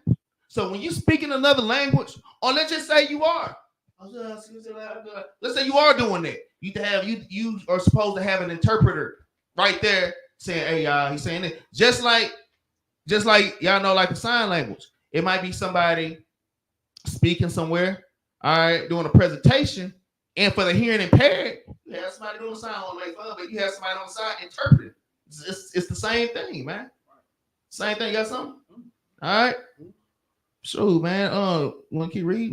So when you speak in another language, or let's just say you are. Let's say you are doing that. You are supposed to have an interpreter right there saying, hey, y'all, he's saying it. Just like y'all know, like the sign language. It might be somebody speaking somewhere, all right, doing a presentation, and for the hearing impaired, you have somebody doing a sign on make fun, but you have somebody on the side interpreting. It's the same thing, man. Same thing. You got something? All right. Sure, man. Want to keep reading?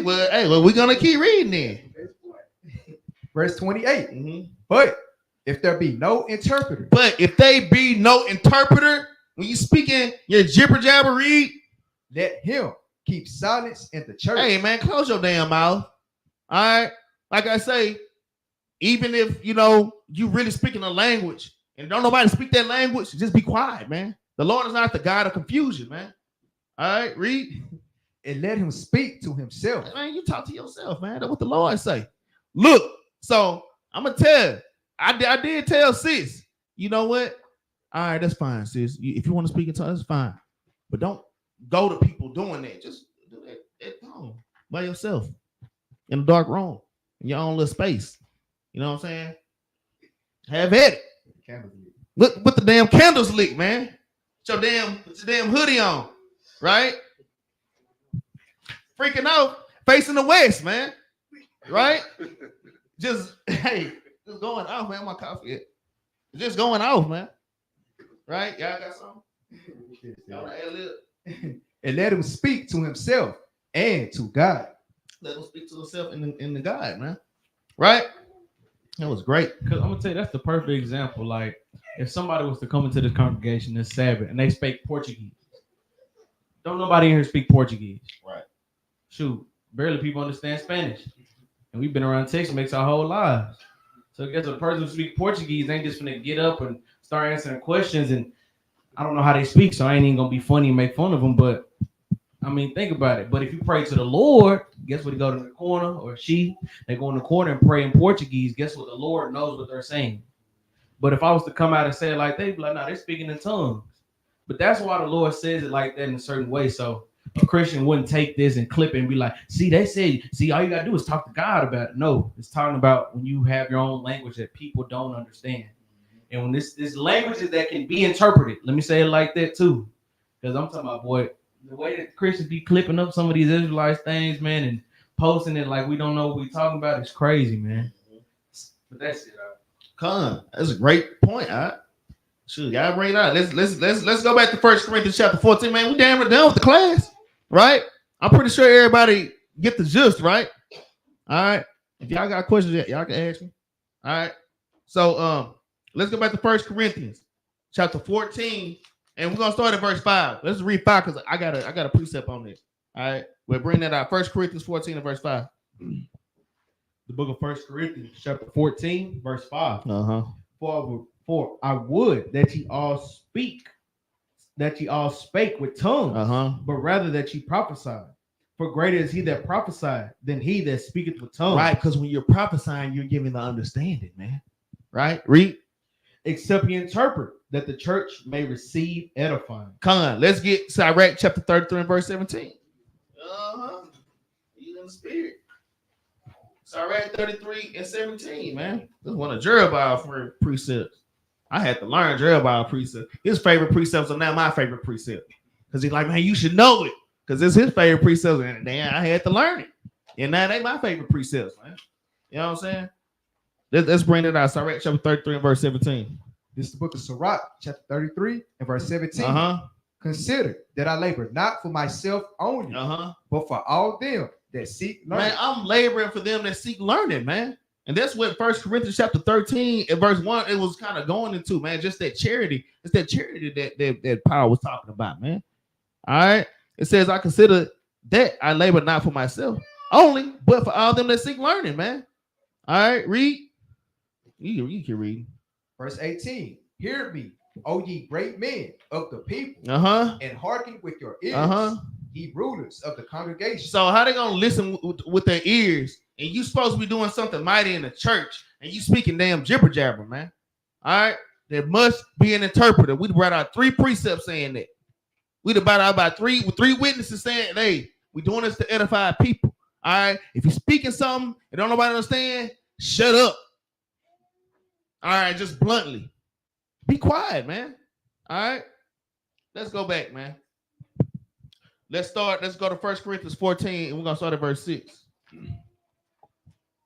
Well, we're gonna keep reading then. Verse 28. But if there be no interpreter. But if they be no interpreter, when you speaking your jibber jabber read, let him keep silence in the church. Hey, man, close your damn mouth. All right. Like I say, even if you really speaking a language and don't nobody speak that language, just be quiet, man. The Lord is not the God of confusion, man. All right, read. And let him speak to himself. Man, you talk to yourself, man. That's what the Lord say. Look, so I'm gonna tell you, I did tell sis, you know what? All right, that's fine, sis. If you want to speak in tongues, that's fine. But don't go to people doing that. Just do that at home by yourself in a dark room, in your own little space. You know what I'm saying? Have at it. Look with the damn candles lit, man. Put your damn hoodie on, right? Freaking out, facing the west, man. Right? Just going off, man. My coffee. Just going off, man. Right? Y'all got something? Y'all add a little. And let him speak to himself and to God. Let him speak to himself and the God, man. Right? That was great. Because I'm gonna tell you, that's the perfect example. Like, if somebody was to come into this congregation this Sabbath and they speak Portuguese, don't nobody in here speak Portuguese. Right. Shoot, barely people understand Spanish. And we've been around Texas makes our whole lives. So I guess a person who speaks Portuguese ain't just gonna get up and start answering questions. And I don't know how they speak, so I ain't even gonna be funny and make fun of them. But I mean, think about it. But if you pray to the Lord, guess what? He go to the corner, or they go in the corner and pray in Portuguese. Guess what? The Lord knows what they're saying. But if I was to come out and say it like they'd be like, no, they're speaking in tongues. But that's why the Lord says it like that in a certain way. So a Christian wouldn't take this and clip it and be like, they said, all you got to do is talk to God about it. No, it's talking about when you have your own language that people don't understand. And when this languages that can be interpreted, let me say it like that too. Because I'm talking about, boy, the way that Christians be clipping up some of these Israelites things, man, and posting it like we don't know what we're talking about is crazy, man. But that's it. That's a great point. All right. Shoot, y'all bring it out. Let's go back to 1 Corinthians chapter 14, man. We damn done with the class, right? I'm pretty sure everybody get the gist, right? All right. If y'all got questions, y'all can ask me. All right. So let's go back to 1 Corinthians chapter 14, and we're gonna start at verse 5. Let's read 5 because I got a precept on this. All right, we'll bring that out. 1 Corinthians 14 and verse 5. The book of 1 Corinthians chapter 14, verse 5. For I would that ye all spake with tongues, but rather that ye prophesied. For greater is he that prophesied than he that speaketh with tongues. Right, because when you're prophesying, you're giving the understanding, man. Right? Read. Except ye interpret, that the church may receive edifying. Come on, let's get Sirach chapter 33 and verse 17. You in the spirit. Sirach 33 and 17, man. This is one of Jerubbaal precepts. I had to learn Jerubbaal precepts. His favorite precepts are now my favorite precepts. Because he's like, man, you should know it. Because it's his favorite precepts. And damn, I had to learn it. And now they my favorite precepts, man. You know what I'm saying? Let's bring it out. Sirach chapter 33 and verse 17. This is the book of Sirach, chapter 33 and verse 17. Uh-huh. Consider that I labor not for myself only, but for all them that seek learning. Man, I'm laboring for them that seek learning, man. And that's what 1 Corinthians chapter 13 and verse 1, it was kind of going into, man. Just that charity. It's that charity that Paul was talking about, man. All right. It says, I consider that I labor not for myself only, but for all them that seek learning, man. All right, read. You can read. Verse 18. Hear me, O ye great men of the people, and hearken with your ears, ye rulers of the congregation. So how they gonna listen with their ears? And you supposed to be doing something mighty in the church, and you speaking damn jibber jabber, man. All right, there must be an interpreter. We brought out 3 precepts saying that. We brought out about three witnesses saying, hey, we doing this to edify people. All right, if you're speaking something and don't nobody understand, shut up. All right, just bluntly, be quiet, man. All right, let's go back, man. Let's go to 1 Corinthians 14, and we're gonna start at verse 6.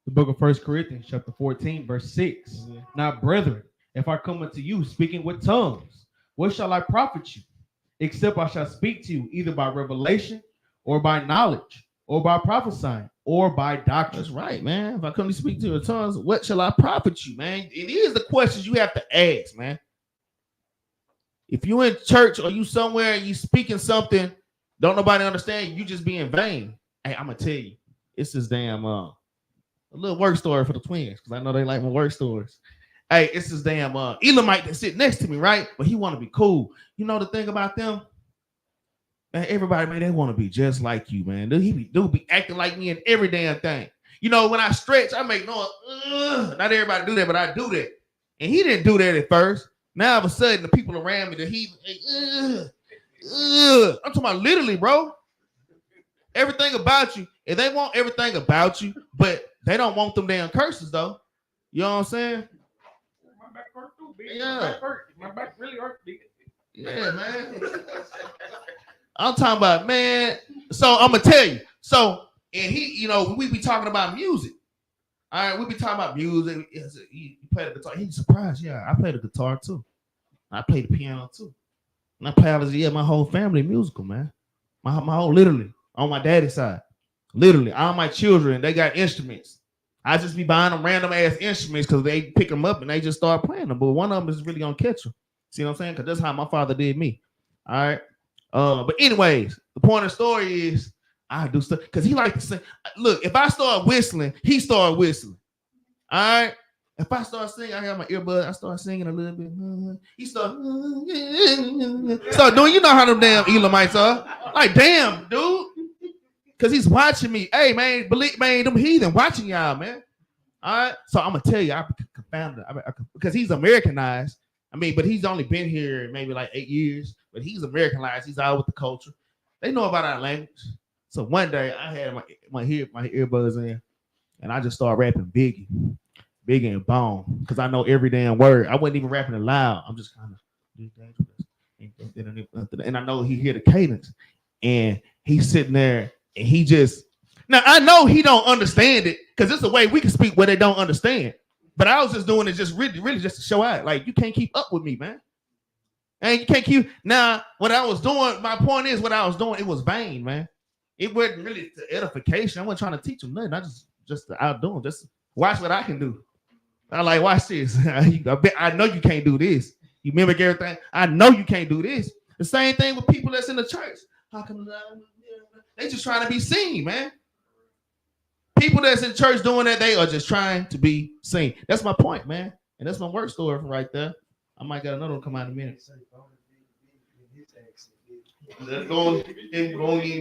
The book of 1 Corinthians, chapter 14, verse 6. Now, brethren, if I come unto you speaking with tongues, what shall I profit you? Except I shall speak to you either by revelation or by knowledge or by prophesying or by doctrine. That's right, man. If I come to speak to you in tongues, what shall I profit you, man? It is the questions you have to ask, man. If you in church or you somewhere and you speaking something, don't nobody understand, you just being vain. Hey, I'm gonna tell you, it's this damn a little work story for the twins, because I know they like my work stories. Hey, it's this damn Elamite that sit next to me, right? But he want to be cool. You know the thing about them? Man, everybody, man, they want to be just like you, man. Dude be acting like me in every damn thing. You know, when I stretch, I make noise. Not everybody do that, but I do that. And he didn't do that at first. Now all of a sudden, the people around me, I'm talking about literally, bro. Everything about you. And they want everything about you, but they don't want them damn curses, though. You know what I'm saying? My back hurt too, big. Yeah. My back really hurt, big. Yeah, man. I'm talking about, man. So I'm gonna tell you. So, and he, you know, we be talking about music. All right, we be talking about music. You play the guitar. He's surprised. Yeah, I play the guitar too. I play the piano too. And I play, my whole family musical, man. My whole, literally, on my daddy's side. Literally, all my children, they got instruments. I just be buying them random ass instruments because they pick them up and they just start playing them. But one of them is really gonna catch them. See what I'm saying? Because that's how my father did me. All right. But anyways, the point of the story is I do stuff because he like to sing. Look, if I start whistling, he start whistling. All right. If I start singing, I have my earbud. I start singing a little bit. He start doing. You know how them damn Elamites are. Like, damn, dude. Because he's watching me. Hey, man, believe, man, them heathen watching y'all, man. All right. So I'm going to tell you, I confounded because he's Americanized. I mean, but he's only been here maybe like 8 years, but he's Americanized. He's out with the culture. They know about our language. So one day I had my earbuds in and I just started rapping Biggie and Bone because I know every damn word. I wasn't even rapping it loud. I'm just kind of, and I know he hear the cadence and he's sitting there. And he just, now I know he don't understand it because it's a way we can speak where they don't understand. But I was just doing it just really just to show out. Like, you can't keep up with me, man. And you can't keep, now what I was doing, my point is what I was doing, it was vain, man. It wasn't really to edification. I wasn't trying to teach them nothing. I just outdoing, just watch what I can do. I like, watch this. I know you can't do this. You mimic everything. I know you can't do this. The same thing with people that's in the church. How come they just trying to be seen, man? People that's in church doing that, they are just trying to be seen. That's my point, man. And that's my work story right there. I might got another one come out in a minute. That's going to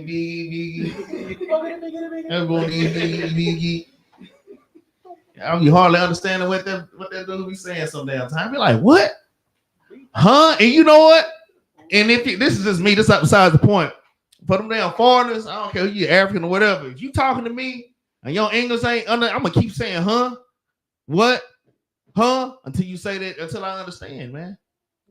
be. I be hardly understanding what that dude be saying some damn time. I be like, what? Huh? And you know what? And if this is just me, this is besides the point. For them damn foreigners, I don't care if you're African or whatever. If you talking to me and your English ain't under, I'm gonna keep saying, huh? What? Huh? Until you say that, until I understand, man.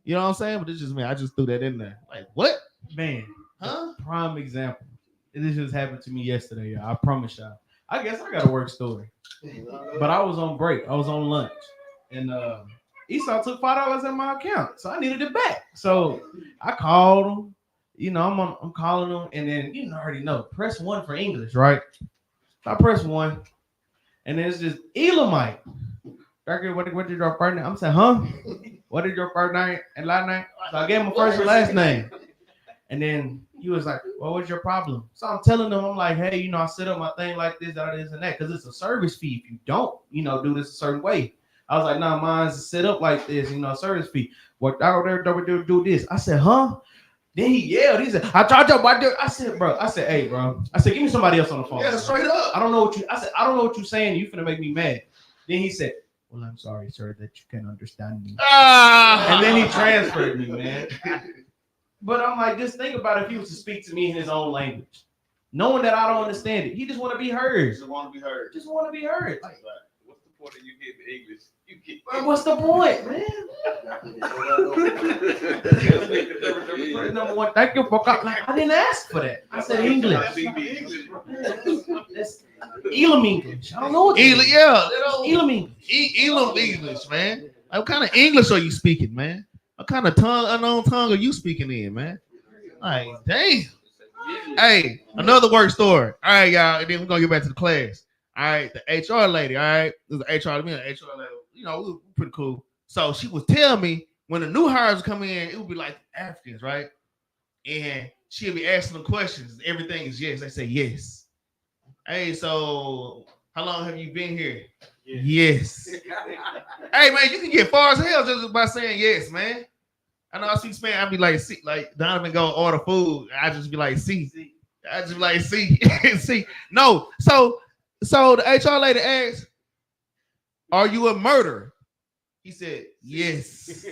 You know what I'm saying? But it's just me. I just threw that in there. Like, what? Man, Huh? Prime example. This just happened to me yesterday, y'all. I promise y'all. I guess I got a work story. But I was on break. I was on lunch. And Esau took $5 in my account. So I needed it back. So I called him. You know, I'm calling him. And then you already know. Press 1 for English, right? So I press 1. And then it's just Elamite. What did your first name? I'm saying, huh? What did your first name and last name? So I gave him my first and last name. And then he was like, well, what's your problem? So I'm telling them, I'm like, hey, you know, I set up my thing like this, that, and that, because it's a service fee if you don't, you know, do this a certain way. I was like, nah, mine's set up like this, you know, service fee. What do this? I said, huh? Then he yelled. He said, I charge up. I said, bro. I said, hey, bro. I said, give me somebody else on the phone. Yeah, straight up. I don't know what you're saying. You finna make me mad. Then he said, well, I'm sorry, sir, that you can understand me. And then he transferred me, man. But I'm like, just think about if he was to speak to me in his own language, knowing that I don't understand it. He just want to be heard. Just want to be heard. Just want to be heard. Like, What's the point of you getting English? You get bro, what's the point, man? Number one, thank you for like, I didn't ask for that. I said English. That's Elam English. I don't know what Elam, Elam English. Elam English, man. Like, what kind of English are you speaking, man? What kind of unknown tongue are you speaking in, man? Like, damn. Hey, another work story. All right, y'all. And then we're gonna get back to the class. All right, the HR lady. All right, this is HR. Me and the HR lady. You know, we were pretty cool. So she was telling me when the new hires come in, it would be like Africans, right? And she'll be asking them questions. Everything is yes. They say yes. Hey, so how long have you been here? Yes. Hey, man, you can get far as hell just by saying yes, man. I know I see Spanish. I'd be like, see, like Donovan go order food. I just be like, see. I just be like, see, see. No. So the HR lady asked, are you a murderer? He said, yes.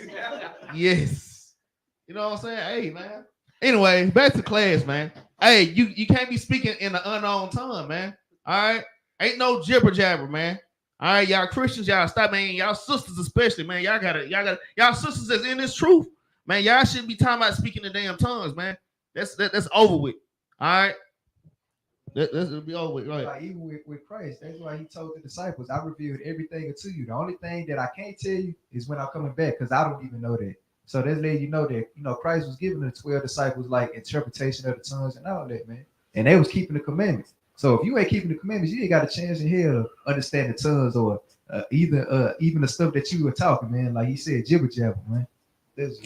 Yes. You know what I'm saying? Hey, man. Anyway, back to class, man. Hey, you can't be speaking in an unknown tongue, man. All right? Ain't no jibber jabber, man. All right, y'all Christians, y'all stop, man. Y'all sisters especially, man. Y'all sisters that's in this truth, man. Y'all shouldn't be talking about speaking in damn tongues, man. That's over with. All right? Let's be over with. Right. Like, even with Christ, that's why he told the disciples, I revealed everything to you. The only thing that I can't tell you is when I'm coming back, because I don't even know that. So that's letting you know that, you know, Christ was giving the 12 disciples like interpretation of the tongues and all that, man. And they was keeping the commandments. So if you ain't keeping the commandments, you ain't got a chance in hell to understand the tongues or even the stuff that you were talking, man. Like he said, jibber jabber, man.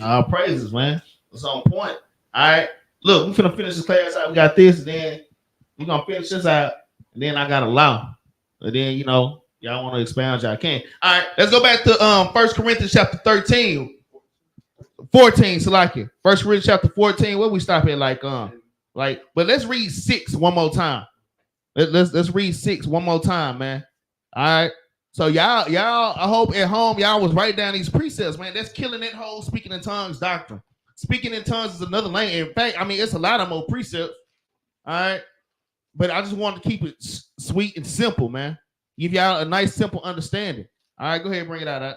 All praises, man. It's on point. All right. Look, we're finna finish this class out. We got this, and then we're gonna finish this out, and then I got a law. And then, you know, y'all want to expound, y'all can. All right, let's go back to 1 Corinthians chapter 14. 14, Salakia. 1 Corinthians chapter 14. Where we stop at? But let's read 6 one more time. Let's read 6 one more time, man. All right. So y'all, I hope at home y'all was writing down these precepts, man. That's killing that whole speaking in tongues doctrine. Speaking in tongues is another language. In fact, I mean, it's a lot of more precepts. All right. But I just wanted to keep it sweet and simple, man. Give y'all a nice, simple understanding. All right, go ahead and bring it out.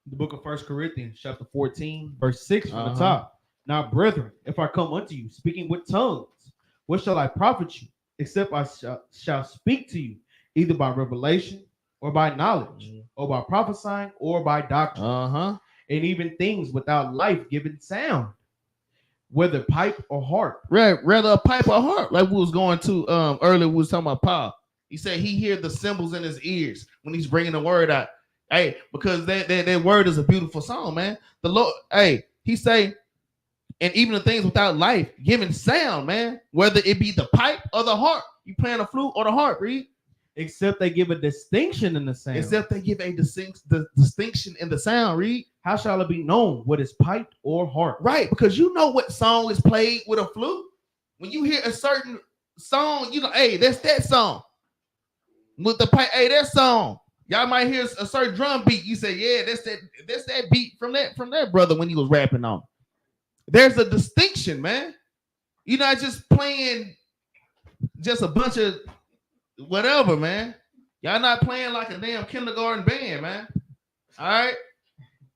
The book of 1 Corinthians, chapter 14, verse 6 from the top. Now, brethren, if I come unto you speaking with tongues, what shall I profit you? Except I shall speak to you, either by revelation or by knowledge, or by prophesying or by doctrine, and even things without life-giving sound, whether pipe or harp. Rather a pipe or harp, like we was going to earlier. We was talking about Paul. He said he heard the cymbals in his ears when he's bringing the word out. Hey, because that word is a beautiful song, man. The Lord, hey, he say, and even the things without life giving sound, man, whether it be the pipe or the harp. You playing the flute or the harp, read. Except they give a distinction in the sound. Except they give a distinction in the sound, read. How shall it be known what is piped or harp? Right, because you know what song is played with a flute. When you hear a certain song, you know, hey, that's that song. With the pipe, hey, that song. Y'all might hear a certain drum beat. You say, yeah, that's that beat from that brother when he was rapping on. There's a distinction, man. You're not just playing just a bunch of whatever, man. Y'all not playing like a damn kindergarten band, man. All right.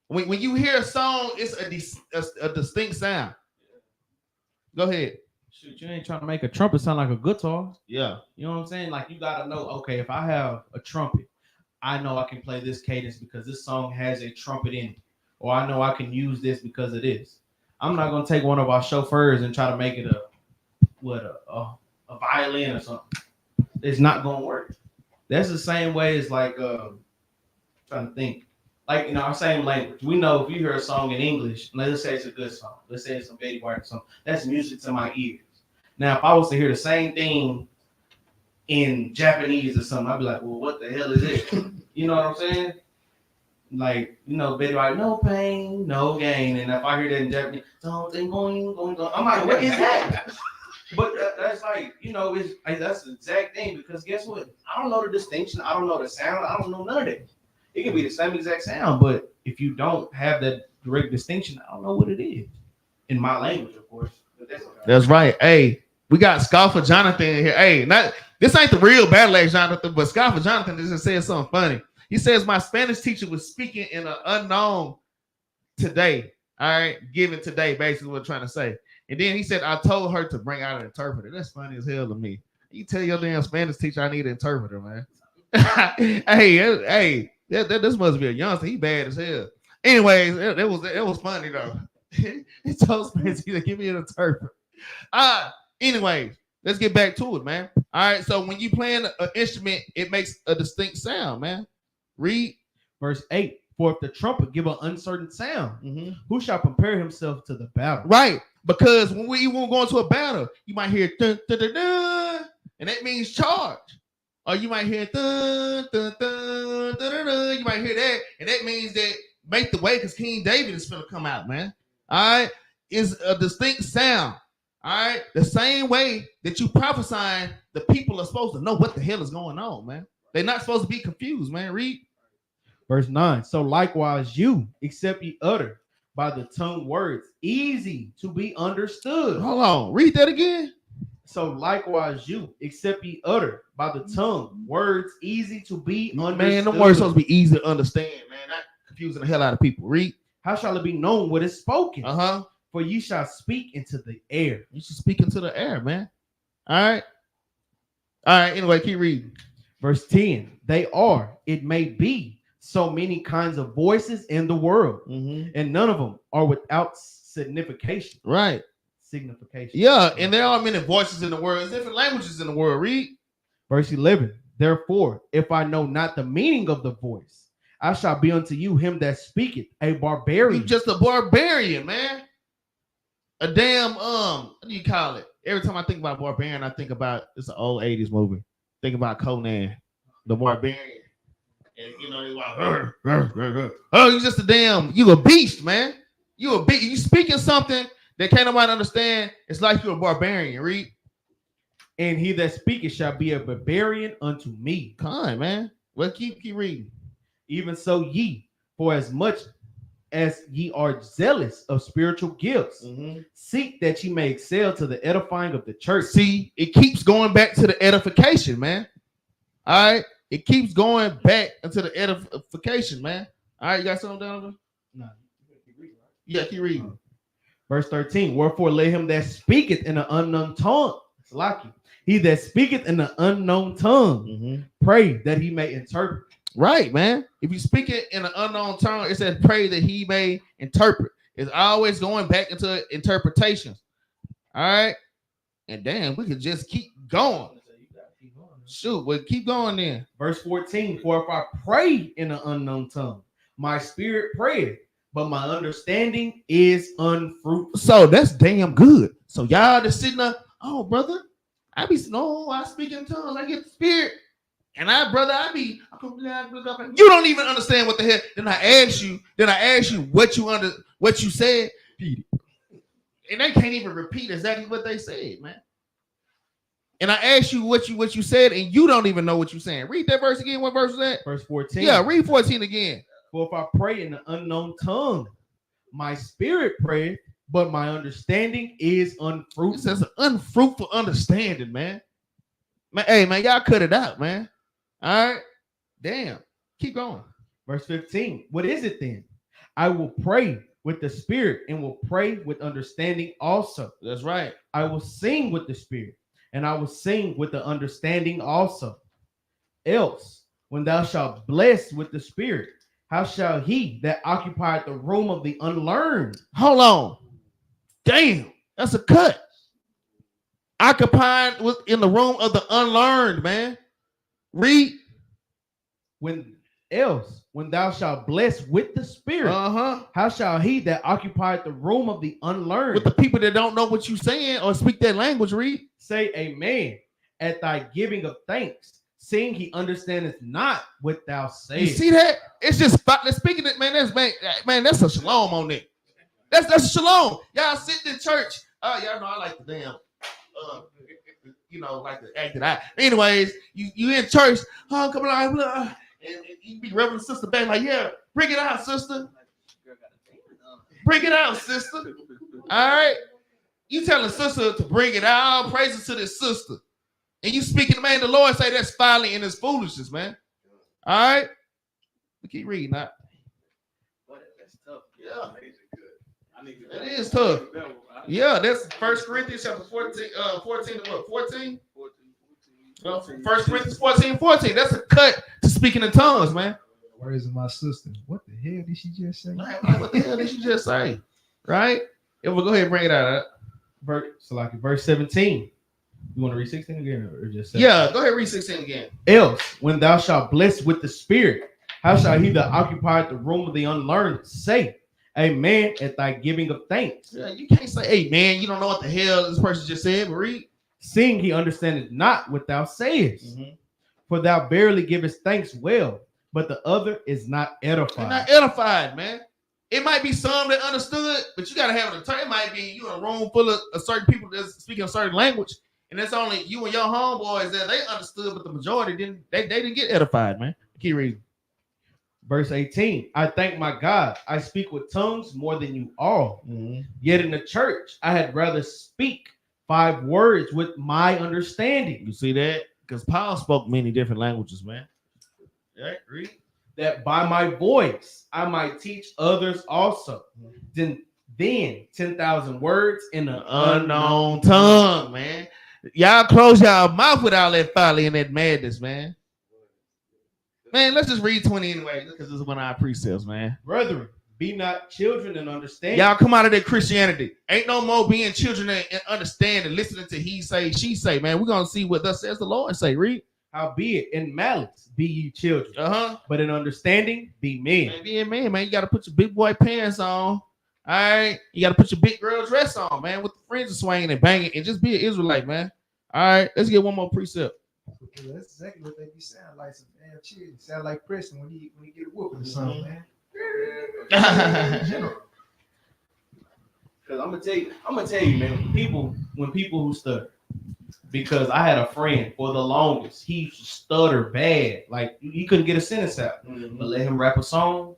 When you hear a song, it's a distinct sound. Go ahead. Shoot, you ain't trying to make a trumpet sound like a guitar. Yeah. You know what I'm saying? Like you gotta know, okay, if I have a trumpet, I know I can play this cadence because this song has a trumpet in it. Or I know I can use this because of this. I'm not gonna take one of our chauffeurs and try to make it a violin or something. It's not gonna work. That's the same way as like trying to think. Like our same language. We know if you hear a song in English, let's say it's a good song, let's say it's some Betty White song, that's music to my ears. Now, if I was to hear the same thing in Japanese or something, I'd be like, well, what the hell is it? You know what I'm saying? Like, Betty White, no pain, no gain. And if I hear that in Japanese, something going, I'm like, what is that? But that's like, that's the exact thing because guess what? I don't know the distinction. I don't know the sound. I don't know none of that. It can be the same exact sound, but if you don't have that direct distinction, I don't know what it is. In my language, of course. But that's right. Hey, we got Scoffer Jonathan in here. Hey, this ain't the real Battle Axe Jonathan, but Scoffer Jonathan just said something funny. He says my Spanish teacher was speaking in an unknown today. All right, given today, basically what I'm trying to say. And then he said, I told her to bring out an interpreter. That's funny as hell to me. You tell your damn Spanish teacher I need an interpreter, man. hey, this must be a youngster. He bad as hell. Anyways, it was funny though. He told Spanish teacher, give me an interpreter. Anyways, let's get back to it, man. All right, so when you playing an instrument, it makes a distinct sound, man. Read verse 8. For if the trumpet give an uncertain sound, who shall prepare himself to the battle? Right, because when you won't go into a battle, you might hear dun, dun, dun, dun, and that means charge. Or you might hear dun, dun, dun, dun, dun, dun. You might hear that, and that means that make the way because King David is going to come out, man. All right, it's a distinct sound. All right, the same way that you prophesying, the people are supposed to know what the hell is going on, man. They're not supposed to be confused, man. Read. Verse 9. So likewise you, except ye utter by the tongue words, easy to be understood. Hold on. Read that again. So likewise you, except ye utter by the tongue words, easy to be understood. Man, the words supposed to be easy to understand, man. Not confusing the hell out of people. Read. How shall it be known what is spoken? Uh-huh. For ye shall speak into the air. You should speak into the air, man. All right. Anyway, keep reading. Verse 10. They are, it may be, so many kinds of voices in the world, and none of them are without signification. Right. Signification. Yeah, and there are many voices in the world. There's different languages in the world. Read. Verse 11. Therefore, if I know not the meaning of the voice, I shall be unto you him that speaketh a barbarian. You just a barbarian, man. A damn, what do you call it? Every time I think about barbarian, I think about, it's an old 80s movie. Think about Conan, the barbarian. And he's like, oh, you just you a beast, man. You a beast. You speaking something that can't nobody understand. It's like you're a barbarian. Read. And he that speaketh shall be a barbarian unto me. Come on, man. Well, keep reading. Even so ye, for as much as ye are zealous of spiritual gifts, seek that ye may excel to the edifying of the church. See, it keeps going back to the edification, man. All right. It keeps going back into the edification, man. All right, you got something down there? No. Yeah, keep reading. Verse 13. Wherefore let him that speaketh in an unknown tongue. It's lucky. He that speaketh in an unknown tongue, pray that he may interpret. Right, man. If you speak it in an unknown tongue, it says pray that he may interpret. It's always going back into interpretations. All right. And damn, we could just keep going. Shoot, well, keep going then. Verse 14. For if I pray in an unknown tongue, my spirit prayeth, but my understanding is unfruitful. So that's damn good. So y'all just sitting there, oh, brother, I speak in tongues. I get the spirit. And you don't even understand what the hell. Then I ask you what you said. And they can't even repeat exactly what they said, man. And I asked you what you said, and you don't even know what you're saying. Read that verse again. What verse is that? Verse 14. Yeah, read 14 again. For if I pray in an unknown tongue, my spirit prayeth, but my understanding is unfruitful. It says unfruitful understanding, man. Hey, man, y'all cut it out, man. All right. Damn. Keep going. Verse 15. What is it then? I will pray with the spirit and will pray with understanding also. That's right. I will sing with the spirit, and I will sing with the understanding also. Else, when thou shalt bless with the spirit, how shall he that occupied the room of the unlearned? Hold on. Damn, that's a cut. Occupied in the room of the unlearned, man. Read. When thou shalt bless with the spirit, how shall he that occupied the room of the unlearned? With the people that don't know what you're saying or speak that language, read. Say amen at thy giving of thanks, seeing he understandeth not what thou sayest. You see that? It's just speaking it, man. That's a shalom on it. That's a shalom. Y'all sitting in church. Y'all know I like the damn like the act that I. Anyways, you in church. Oh, come on, and you be Reverend Sister back like, yeah, bring it out, sister. Bring it out, sister. All right. You telling sister to bring it out, praises to this sister. And you speaking, man, the Lord say that's folly and it's foolishness, man. All right. We keep reading that. That's tough. Yeah. It is tough. Yeah, that's 1 Corinthians chapter 14, 14 to what? 14? 1 Corinthians 14. That's a cut to speaking in tongues, man. Where is my sister? What the hell did she just say? What the hell did she just say? Right? We'll go ahead and bring it out. Verse 17. You want to read 16 again or just 17? Yeah, go ahead and read 16 again. Else, when thou shalt bless with the spirit, how shall he that occupied the room of the unlearned say, amen, at thy giving of thanks? Yeah, you can't say amen. You don't know what the hell this person just said, but read. Seeing he understandeth not what thou sayest. For thou barely givest thanks well, but the other is not edified. They're not edified, man. It might be some that understood, but you got to have an attorney. It might be you in a room full of certain people that's speaking a certain language, and it's only you and your homeboys that they understood, but the majority didn't. They didn't get edified, man. Keep reading. Verse 18, I thank my God, I speak with tongues more than you all. Yet in the church, I had rather speak 5 words with my understanding. You see that? Because Paul spoke many different languages, man. Right? Read. That by my voice, I might teach others also. Then 10,000 words in an unknown tongue, man. Y'all close y'all mouth with all that folly and that madness, man. Man, let's just read 20 anyway, because this is one of our precepts, man. Brethren, be not children and understand. Y'all come out of that Christianity. Ain't no more being children and understanding, listening to he say, she say, man. We're going to see what thus says the Lord say. Read. Howbeit, in malice be ye children. But in understanding, be men. Man, be a man, man. You got to put your big boy pants on. All right. You got to put your big girl dress on, man, with the fringes swinging and banging, and just be an Israelite, man. All right. Let's get one more precept. That's exactly what they be sound like. Some damn children sound like Preston when he get a whooping or something, man. Because I'm gonna tell you, man. When people who stutter, because I had a friend for the longest, he used to stutter bad, like he couldn't get a sentence out. But let him rap a song,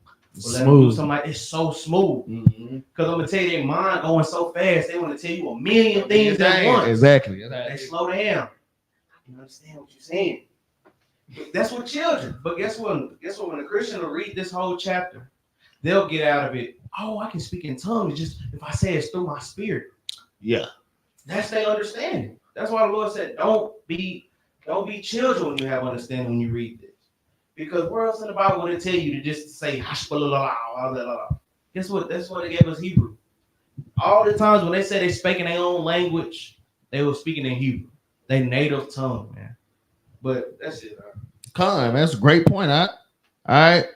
let him do something like it's so smooth. Because I'm gonna tell you, their mind going so fast, they want to tell you a million things at once. Exactly. They slow down. I can understand what you're saying. That's what children. But guess what? When a Christian will read this whole chapter, they'll get out of it. Oh, I can speak in tongues just if I say it's through my spirit. Yeah. That's their understanding. That's why the Lord said, don't be children when you have understanding when you read this. Because where else in the Bible would it tell you to just say Guess what? That's why they gave us Hebrew. All the times when they said they speak in their own language, they were speaking in Hebrew. They native tongue, man. But that's it. Man, that's a great point, huh? All right.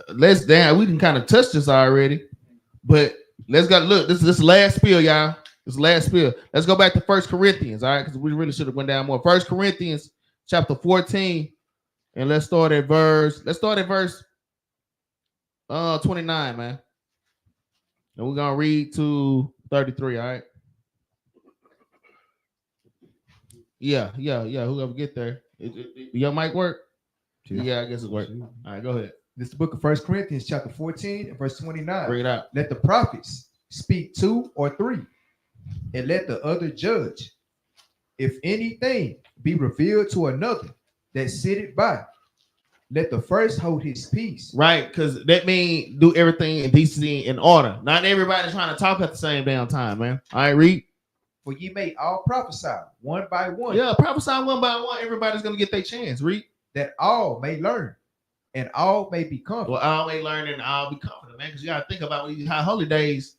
We can kind of touch this already, but let's go look. This is last spiel, y'all. This last spiel. Let's go back to 1 Corinthians, all right? Because we really should have went down more. 1 Corinthians chapter 14, and let's start at verse 29, man. And we're gonna read to 33, all right? Yeah. Whoever get there. Your mic work? Yeah, I guess it worked. All right, go ahead. This is the book of 1 Corinthians, chapter 14, and verse 29. Bring it out. Let the prophets speak 2 or 3, and let the other judge. If anything be revealed to another that sitteth by, Let the first hold his peace. Right, because that means do everything in decency and order. Not everybody trying to talk at the same damn time, man. All right, read. For ye may all prophesy one by one. Yeah, prophesy one by one. Everybody's gonna get their chance. Read. That all may learn and all may be comforted. Well, all may learn and all be confident, man. Because you gotta think about when you high holy days.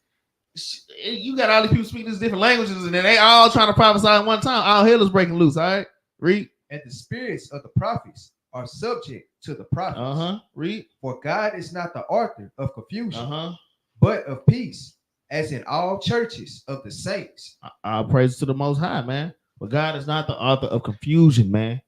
You got all these people speaking these different languages, and then they all trying to prophesy at one time. All hell is breaking loose. All right, read. And the spirits of the prophets are subject to the prophets. Read. For God is not the author of confusion, but of peace, as in all churches of the saints. All praise to the Most High, man. But God is not the author of confusion, man.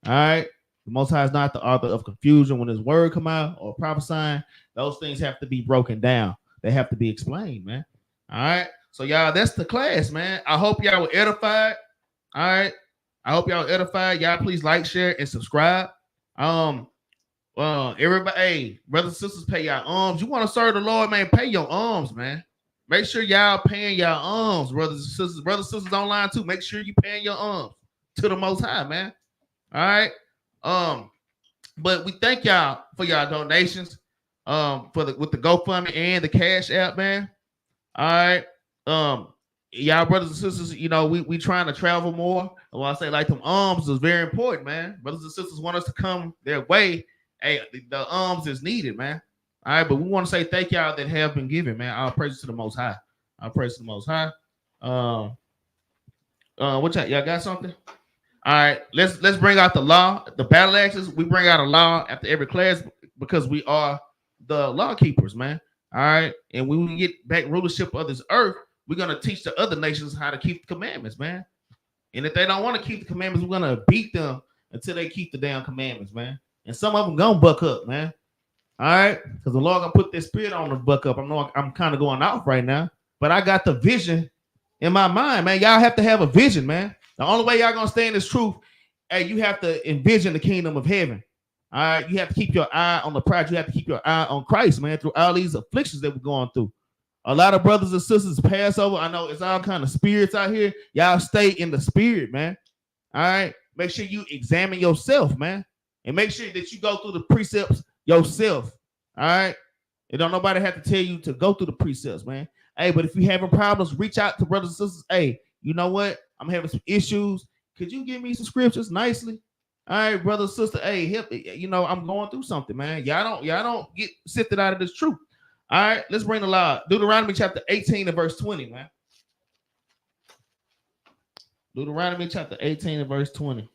All right. The Most High is not the author of confusion. When His word come out or prophesying, those things have to be broken down. They have to be explained, man. All right. So y'all, that's the class, man. I hope y'all were edified. All right. I hope y'all were edified. Y'all please like, share, and subscribe. Everybody, hey, brothers and sisters, pay your alms. You want to serve the Lord, man? Pay your alms, man. Make sure y'all paying your alms, brothers and sisters. Brothers and sisters online too. Make sure you paying your alms to the Most High, man. All right. But we thank y'all for y'all donations. With the GoFundMe and the Cash App, man. All right. Y'all brothers and sisters, you know, we trying to travel more. And when I say like them alms is very important, man. Brothers and sisters want us to come their way. Hey, the alms is needed, man. All right, but we want to say thank y'all that have been given, man. All praise to the Most High. All praise to the Most High. What y'all got something? All right, let's bring out the law, the battle axes. We bring out a law after every class because we are the law keepers, man. All right, and when we get back rulership of this earth, we're gonna teach the other nations how to keep the commandments, man. And if they don't want to keep the commandments, we're gonna beat them until they keep the damn commandments, man. And some of them gonna buck up, man. All right, because the Lord gonna put this spirit on the buck up. I'm kind of going off right now, but I got the vision in my mind, man. Y'all have to have a vision, man. The only way y'all gonna stay in this truth, hey, you have to envision the kingdom of heaven. All right, you have to keep your eye on the prize. You have to keep your eye on Christ, man, through all these afflictions that we're going through. A lot of brothers and sisters pass over. I know it's all kind of spirits out here. Y'all stay in the spirit, man. All right, make sure you examine yourself, man, and make sure that you go through the precepts yourself. All right, and don't nobody have to tell you to go through the precepts, man. Hey, but if you're having problems, reach out to brothers and sisters. Hey, you know what? I'm having some issues. Could you give me some scriptures nicely? All right, brother, sister. Hey, help. You know, I'm going through something, man. Y'all don't get sifted out of this truth. All right, let's bring the law. Deuteronomy chapter 18 and verse 20, man. Deuteronomy chapter 18 and verse 20.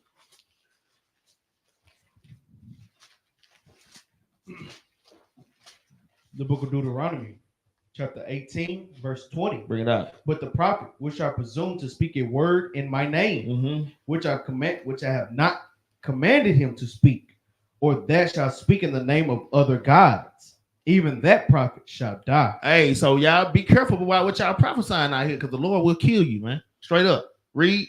The book of Deuteronomy, chapter 18, verse 20. Bring it out. But the prophet which I presume to speak a word in my name, which I have not commanded him to speak, or that shall speak in the name of other gods, even that prophet shall die. Hey, so y'all be careful about what y'all prophesying out here, because the Lord will kill you, man. Straight up. Read.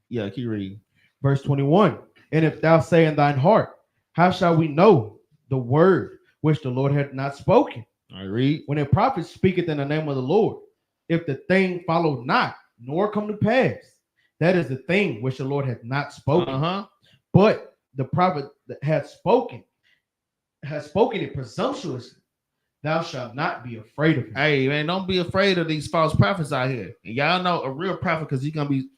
Yeah, keep reading. Verse 21. And if thou say in thine heart, how shall we know the word which the Lord hath not spoken? I read. When a prophet speaketh in the name of the Lord, if the thing follow not, nor come to pass, that is the thing which the Lord hath not spoken. But the prophet that hath spoken it presumptuously, thou shalt not be afraid of him. Hey, man, don't be afraid of these false prophets out here. And y'all know a real prophet because he's going to be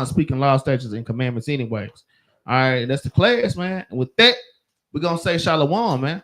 speaking law, statutes, and commandments anyways. All right, that's the class, man. And with that, we're going to say shalom, man.